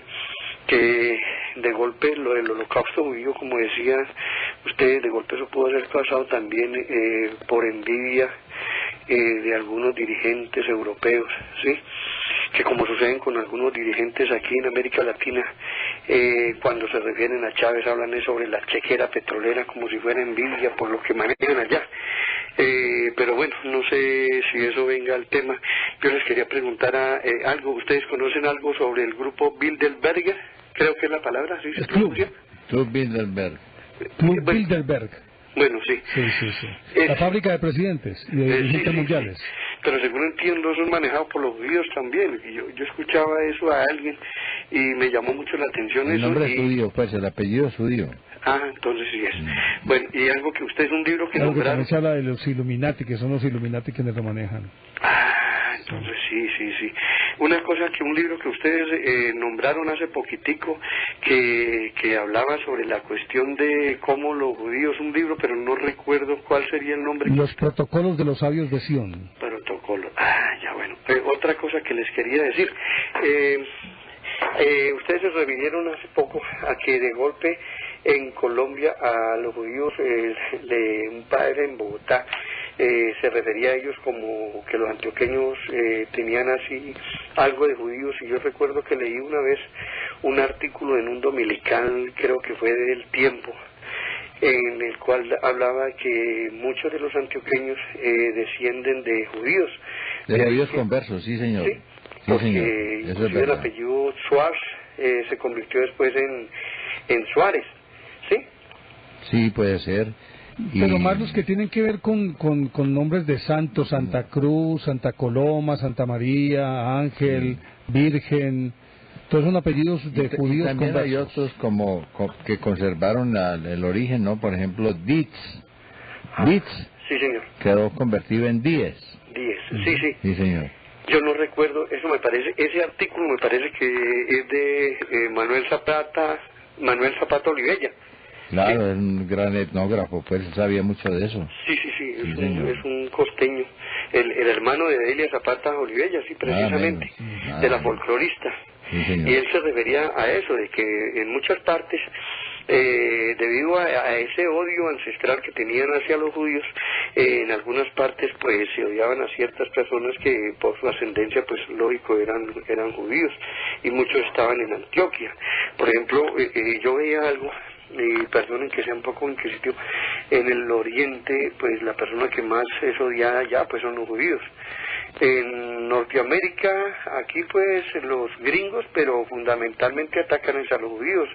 que de golpe lo del holocausto judío, como decía usted, de golpe eso pudo haber pasado también por envidia de algunos dirigentes europeos, ¿sí? Que como suceden con algunos dirigentes aquí en América Latina, cuando se refieren a Chávez hablan sobre la chequera petrolera como si fuera envidia por lo que manejan allá. Pero bueno, no sé si eso venga al tema. Yo les quería preguntar algo. ¿Ustedes conocen algo sobre el grupo Bilderberg? Creo que es la palabra, ¿sí? El club. Club Bilderberg. Club Bilderberg. Bueno, sí. Sí. La fábrica de presidentes y de dirigentes mundiales. Sí. Pero según entiendo, son manejados por los judíos también. Y yo escuchaba eso a alguien y me llamó mucho la atención El eso. nombre es judío, pues el apellido es judío. Ah, entonces sí es. Bueno, y algo que usted es un libro que Claro, que nombraron. también se habla de los Illuminati, que son los Illuminati quienes lo manejan. Ah, entonces sí. Una cosa que un libro que ustedes nombraron hace poquitico, que hablaba sobre la cuestión de cómo los judíos, un libro, pero no recuerdo cuál sería el nombre. Los protocolos de los sabios de Sion. Protocolo. Ya bueno. Otra cosa que les quería decir. Ustedes se refirieron hace poco a que de golpe en Colombia a los judíos, un padre en Bogotá se refería a ellos como que los antioqueños tenían así algo de judíos, y yo recuerdo que leí una vez un artículo en un dominical, creo que fue del Tiempo, en el cual hablaba que muchos de los antioqueños descienden de judíos. De judíos conversos, sí señor. Sí, porque Eso es el apellido Schwarz se convirtió después en Suárez, ¿sí? Sí, puede ser. Pero más los que tienen que ver con nombres de santos, Santa Cruz, Santa Coloma, Santa María, Ángel, Virgen, todos son apellidos de judíos también conversos. hay otros como que conservaron el origen, ¿no? Por ejemplo, Dietz. Dietz Sí, señor. quedó convertido en Díez. Sí. Sí, señor. Yo no recuerdo, eso me parece, ese artículo me parece que es de Manuel Zapata Olivella. Claro, es un gran etnógrafo, pues sabía mucho de eso. Sí, es un costeño, el hermano de Delia Zapata Olivella, sí, precisamente, de la folclorista. Sí, señor. Y él se refería a eso, de que en muchas partes, debido a ese odio ancestral que tenían hacia los judíos, en algunas partes pues se odiaban a ciertas personas que por su ascendencia pues lógico eran judíos, y muchos estaban en Antioquia. Por ejemplo, yo veía algo, y perdonen que sea un poco inquisitivo, en el oriente pues la persona que más es odiada allá pues son los judíos. En Norteamérica, aquí pues los gringos, pero fundamentalmente atacan a los judíos.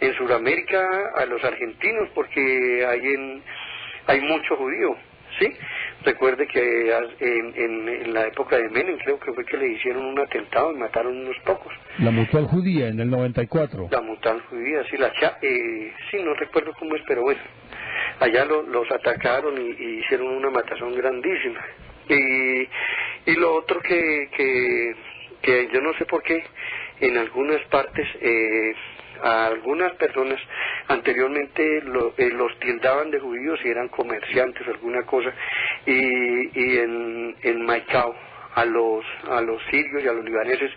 En Sudamérica a los argentinos, porque hay mucho judío, ¿sí? Recuerde que en la época de Menem creo que fue que le hicieron un atentado y mataron unos pocos. La Mutual Judía en el 94. La Mutual Judía, sí, sí, no recuerdo cómo es, pero bueno, allá los atacaron y hicieron una matazón grandísima. Y lo otro que yo no sé por qué en algunas partes a algunas personas anteriormente los tildaban de judíos y eran comerciantes o alguna cosa, y en Maicao a los sirios y a los libaneses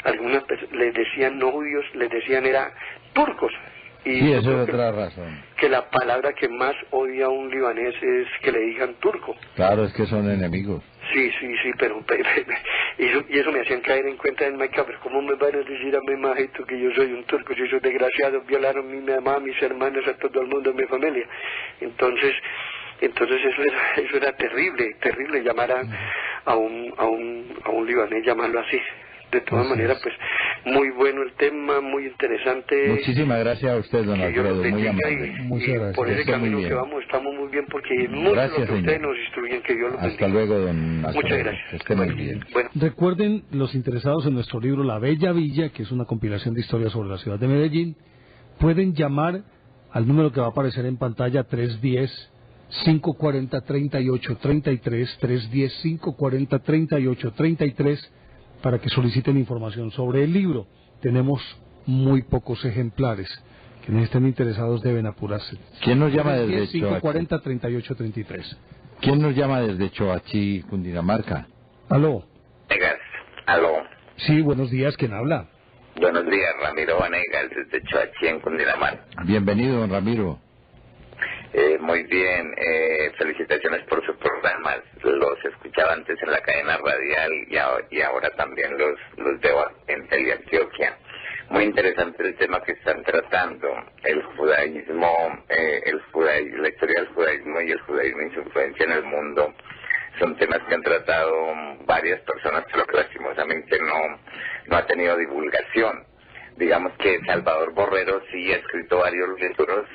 algunas les decían no judíos, les decían era turcos. Y sí, eso es otra razón. Que la palabra que más odia a un libanés es que le digan turco. Claro, es que son enemigos. Sí, pero eso me hacían caer en cuenta en Maica, pero ¿cómo me van a decir a mí, majito, que yo soy un turco, si esos desgraciados violaron a mi mamá, a mis hermanos, a todo el mundo, a mi familia? Entonces eso era terrible llamar a un libanés, llamarlo así. De todas maneras, pues, muy bueno el tema, muy interesante. Muchísimas gracias a usted, don Alfredo, muy amable. Muchas gracias. Por ese camino que vamos, estamos muy bien, porque mucho lo que ustedes nos instruyen, que Dios lo bendiga. Hasta luego, don Alfredo. Muchas gracias. Que esté muy bien. Bueno. Recuerden, los interesados en nuestro libro La Bella Villa, que es una compilación de historias sobre la ciudad de Medellín, pueden llamar al número que va a aparecer en pantalla, 310-540-3833, 310-540-3833, para que soliciten información sobre el libro. Tenemos muy pocos ejemplares. Quienes estén interesados deben apurarse. ¿Quién nos llama desde 540-3833. ¿Quién nos llama desde Choachí, Cundinamarca? Aló. Vanegas, aló. Sí, buenos días, ¿quién habla? Buenos días, Ramiro Vanegas, desde Choachí, en Cundinamarca. Bienvenido, don Ramiro. Muy bien, felicitaciones por sus programas. Los escuchaba antes en la cadena radial y ahora también los veo en Teleantioquia. Muy interesante el tema que están tratando, el judaísmo, la historia del judaísmo y el judaísmo y su influencia en el mundo. Son temas que han tratado varias personas, pero que lastimosamente no ha tenido divulgación. Digamos que Salvador Borrero sí ha escrito varios libros.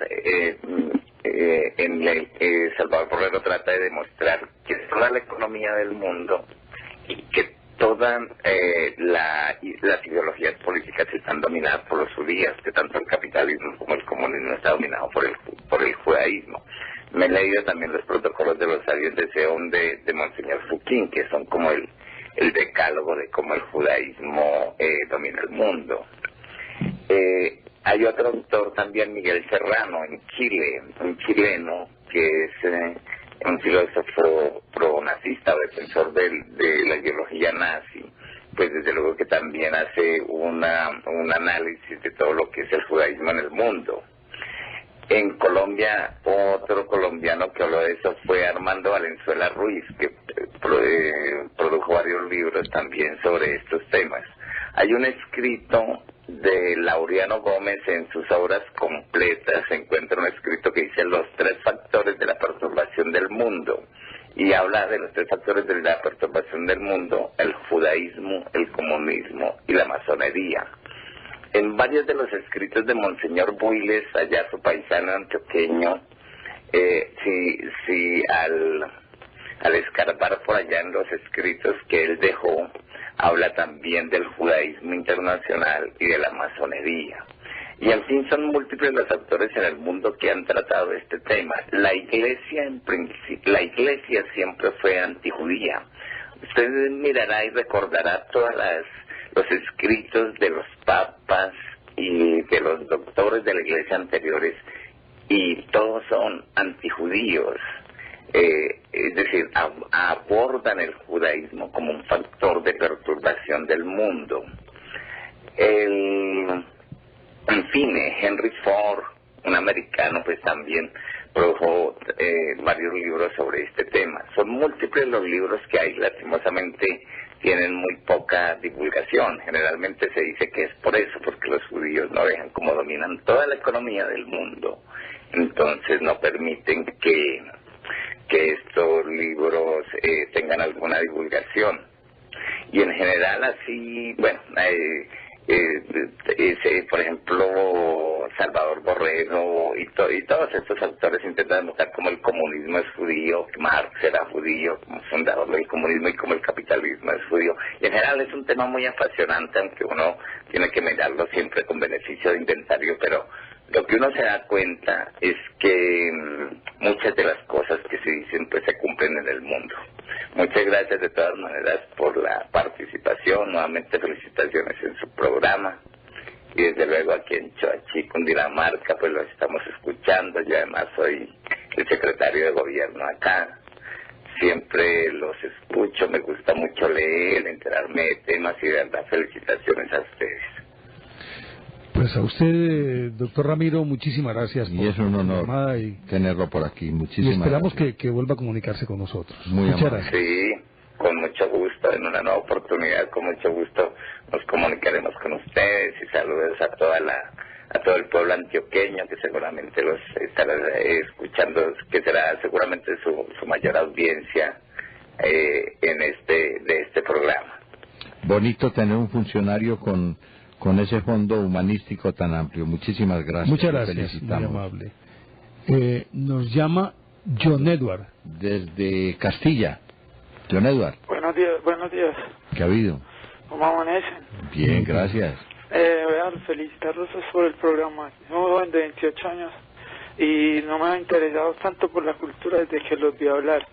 Salvador Borrero trata de demostrar que toda la economía del mundo y que todas las ideologías políticas están dominadas por los judíos, que tanto el capitalismo como el comunismo está dominado por el judaísmo. Me he leído también los protocolos de los sabios de Seón de Monseñor Fuquín, que son como el decálogo de cómo el judaísmo domina el mundo. Hay otro autor también, Miguel Serrano, en Chile, un chileno que es un filósofo pro-nazista o defensor de la ideología nazi, pues desde luego que también hace un análisis de todo lo que es el judaísmo en el mundo. En Colombia, otro colombiano que habló de eso fue Armando Valenzuela Ruiz, que produjo varios libros también sobre estos temas. Hay un escrito de Laureano Gómez en sus obras completas, se encuentra un escrito que dice los 3 factores de la perturbación del mundo, y habla de los 3 factores de la perturbación del mundo: el judaísmo, el comunismo y la masonería. En varios de los escritos de Monseñor Builes, allá su paisano antioqueño, al escarbar por allá en los escritos que él dejó, habla también del judaísmo internacional y de la masonería. Y en fin, son múltiples los autores en el mundo que han tratado este tema. La iglesia siempre fue antijudía. Usted mirará y recordará todos los escritos de los papas y de los doctores de la iglesia anteriores, y todos son antijudíos. Es decir, abordan el judaísmo como un factor de perturbación del mundo. En fin, Henry Ford, un americano, pues también produjo varios libros sobre este tema. Son múltiples los libros que hay, lastimosamente tienen muy poca divulgación. Generalmente se dice que es por eso, porque los judíos no dejan, como dominan toda la economía del mundo, entonces no permiten que estos libros tengan alguna divulgación. Y en general así, bueno, por ejemplo, Salvador Borrero y todos estos autores intentan demostrar cómo el comunismo es judío, que Marx era judío como fundador del comunismo y cómo el capitalismo es judío. Y en general es un tema muy apasionante, aunque uno tiene que mirarlo siempre con beneficio de inventario, pero lo que uno se da cuenta es que muchas de las cosas que se dicen pues se cumplen en el mundo. Muchas gracias de todas maneras por la participación, nuevamente felicitaciones en su programa, y desde luego aquí en Choachí, Cundinamarca, pues lo estamos escuchando. Yo además soy el secretario de gobierno acá, siempre los escucho, me gusta mucho leer, enterarme de temas, y de verdad felicitaciones a ustedes. Pues a usted, doctor Ramiro, muchísimas gracias. Y es un honor tenerlo por aquí. Muchísimas gracias. Y esperamos que vuelva a comunicarse con nosotros. Muchas gracias. Sí, con pronto en una nueva oportunidad, con mucho gusto, nos comunicaremos con ustedes y saludos a todo el pueblo antioqueño, que seguramente los estará escuchando, que será seguramente su mayor audiencia de este programa. Bonito tener un funcionario con ese fondo humanístico tan amplio. Muchísimas gracias. Muchas gracias, muy amable. Nos llama John Edward. Desde Castilla. John Edward. Buenos días. ¿Qué ha habido? ¿Cómo amanecen? Bien, gracias. Voy a felicitarlos por el programa. Soy un joven de 28 años y no me ha interesado tanto por la cultura desde que los vi hablar.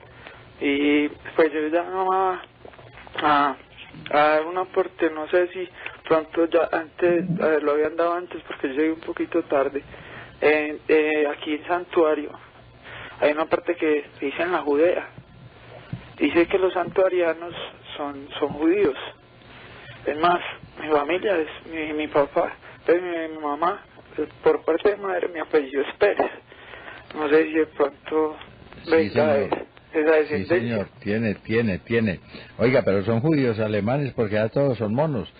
Y pues yo llamaba a dar un aporte, no sé si pronto ya antes, lo habían dado antes porque yo llegué un poquito tarde. Aquí en Santuario hay una parte que dice en la Judea, dice que los santuarianos son judíos. Es más, mi familia es mi papá, mi mamá, por parte de madre, mi apellido es Pérez. No sé si de pronto venga esa descendencia. Sí, señor, tiene. Oiga, pero son judíos alemanes porque ya todos son monos.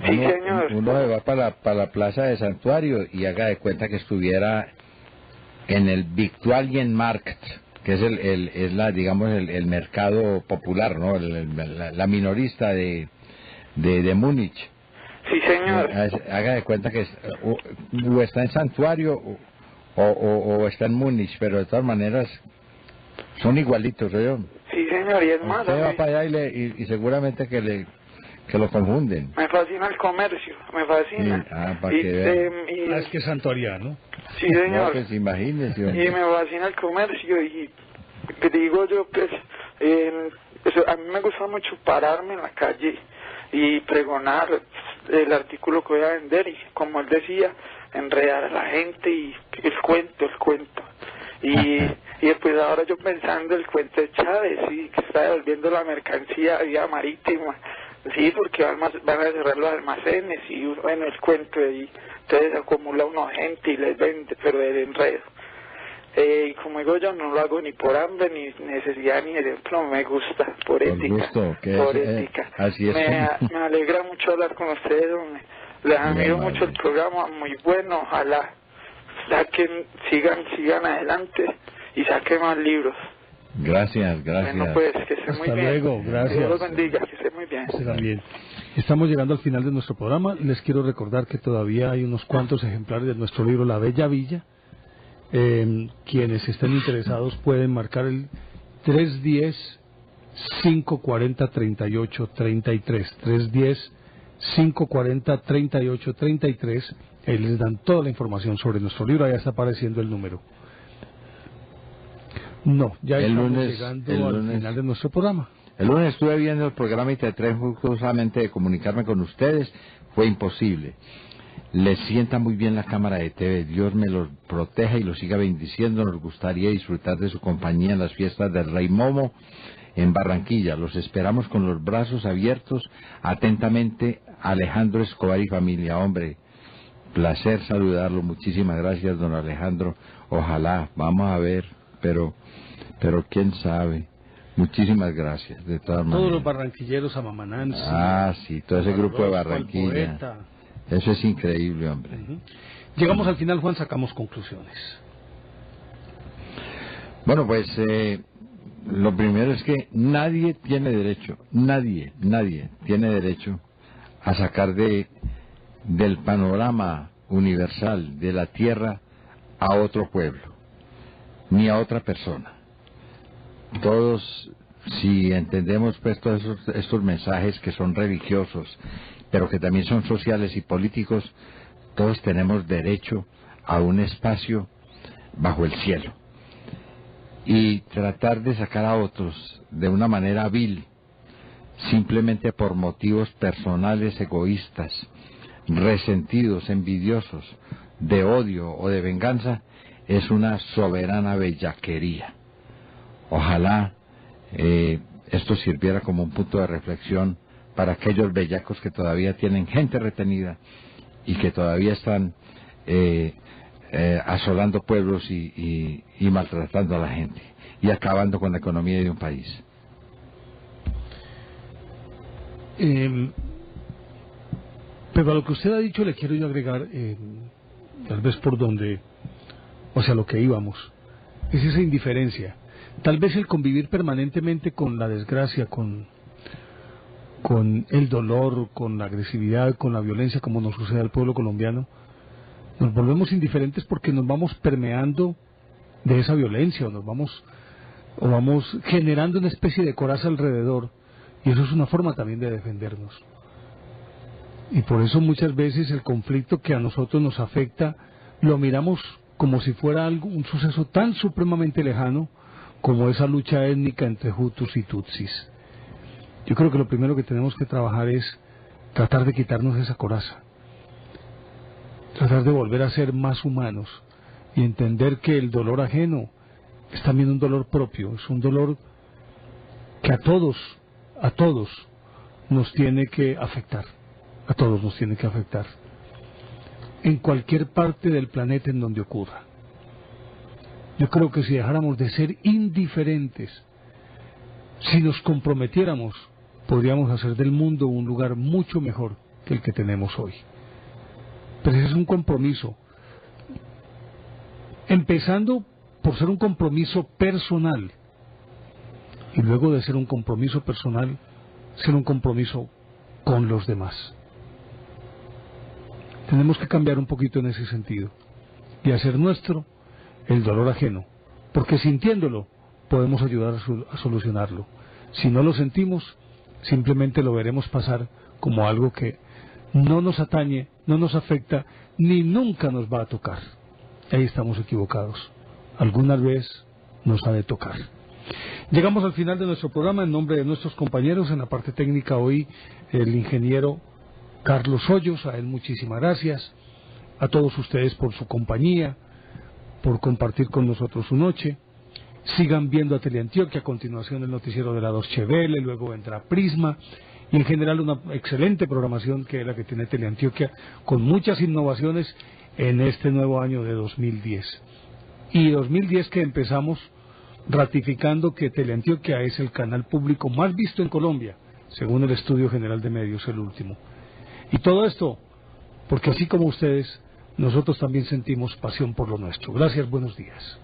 Sí, señor. Uno se va para la plaza de Santuario y haga de cuenta que estuviera en el Viktualienmarkt, que es el mercado popular, ¿no? La minorista de Múnich. Sí, señor. Haga de cuenta que o está en Santuario o está en Múnich, pero de todas maneras son igualitos, ¿no? Sí, señor, y es más. Usted va para allá y seguramente que lo confunden. Me fascina el comercio, me fascina. Sí, para que vean. Es que es santuariano. Sí, señor. No, pues imagínese. Y me fascina el comercio y digo yo, pues, a mí me gusta mucho pararme en la calle y pregonar el artículo que voy a vender y, como él decía, enredar a la gente y el cuento. Y después ahora yo pensando el cuento de Chávez, sí, que está devolviendo la mercancía vía marítima, sí, porque van a cerrar los almacenes y bueno, el cuento y entonces acumula uno gente y les vende, pero el enredo. Y como digo yo, no lo hago ni por hambre, ni necesidad, ni ejemplo, me gusta, por ética. Gusto, por ética. Así es. Me alegra mucho hablar con ustedes, hombre. Les admiro mucho el programa, muy bueno, ojalá sigan adelante y saquen más libros. Gracias. Bueno, pues, que esté muy bien. Hasta luego, gracias. Dios los bendiga, que esté muy bien. Usted también. Estamos llegando al final de nuestro programa. Les quiero recordar que todavía hay unos cuantos ejemplares de nuestro libro La Bella Villa. Quienes estén interesados pueden marcar el 310-540-3833. 310-540-3833. Ahí les dan toda la información sobre nuestro libro. Ahí está apareciendo el número. No, ya estamos llegando al final de nuestro programa. El lunes estuve viendo el programa y traté justamente de comunicarme con ustedes. Fue imposible. Les sienta muy bien la cámara de TV. Dios me los proteja y los siga bendiciendo. Nos gustaría disfrutar de su compañía en las fiestas del Rey Momo en Barranquilla. Los esperamos con los brazos abiertos. Atentamente, Alejandro Escobar y familia. Hombre, placer saludarlo. Muchísimas gracias, don Alejandro. Ojalá, vamos a ver, pero quién sabe. Muchísimas gracias, de todas maneras. Todos los barranquilleros, Amamanansi. Sí, todo ese grupo de Barranquilla. Eso es increíble, hombre. Llegamos al final, Juan, sacamos conclusiones. Bueno, pues lo primero es que nadie tiene derecho tiene derecho a sacar del panorama universal de la tierra a otro pueblo, ni a otra persona. Todos, si entendemos pues todos estos mensajes que son religiosos, pero que también son sociales y políticos, todos tenemos derecho a un espacio bajo el cielo. Y tratar de sacar a otros de una manera vil, simplemente por motivos personales egoístas, resentidos, envidiosos, de odio o de venganza, es una soberana bellaquería. Ojalá esto sirviera como un punto de reflexión para aquellos bellacos que todavía tienen gente retenida y que todavía están asolando pueblos y maltratando a la gente y acabando con la economía de un país. Pero a lo que usted ha dicho le quiero yo agregar, tal vez por donde, o sea, lo que íbamos, es esa indiferencia. Tal vez el convivir permanentemente con la desgracia, con el dolor, con la agresividad, con la violencia, como nos sucede al pueblo colombiano, nos volvemos indiferentes porque nos vamos permeando de esa violencia, o vamos generando una especie de coraza alrededor, y eso es una forma también de defendernos. Y por eso muchas veces el conflicto que a nosotros nos afecta lo miramos como si fuera un suceso tan supremamente lejano como esa lucha étnica entre Hutus y Tutsis. Yo creo que lo primero que tenemos que trabajar es tratar de quitarnos esa coraza, tratar de volver a ser más humanos y entender que el dolor ajeno es también un dolor propio, es un dolor que a todos nos tiene que afectar, a todos nos tiene que afectar, en cualquier parte del planeta en donde ocurra. Yo creo que si dejáramos de ser indiferentes, si nos comprometiéramos, podríamos hacer del mundo un lugar mucho mejor que el que tenemos hoy. Pero ese es un compromiso, empezando por ser un compromiso personal, y luego de ser un compromiso personal, ser un compromiso con los demás. Tenemos que cambiar un poquito en ese sentido y hacer nuestro el dolor ajeno, porque sintiéndolo podemos ayudar a solucionarlo. Si no lo sentimos, simplemente lo veremos pasar como algo que no nos atañe, no nos afecta, ni nunca nos va a tocar. Ahí estamos equivocados. Alguna vez nos ha de tocar. Llegamos al final de nuestro programa. En nombre de nuestros compañeros en la parte técnica hoy, el ingeniero Carlos Hoyos, a él muchísimas gracias, a todos ustedes por su compañía, por compartir con nosotros su noche. Sigan viendo a Teleantioquia, a continuación el noticiero de la Deutsche Welle, luego vendrá Prisma, y en general una excelente programación que es la que tiene Teleantioquia, con muchas innovaciones en este nuevo año de 2010. Y 2010 que empezamos ratificando que Teleantioquia es el canal público más visto en Colombia, según el Estudio General de Medios, el último. Y todo esto, porque así como ustedes, nosotros también sentimos pasión por lo nuestro. Gracias, buenos días.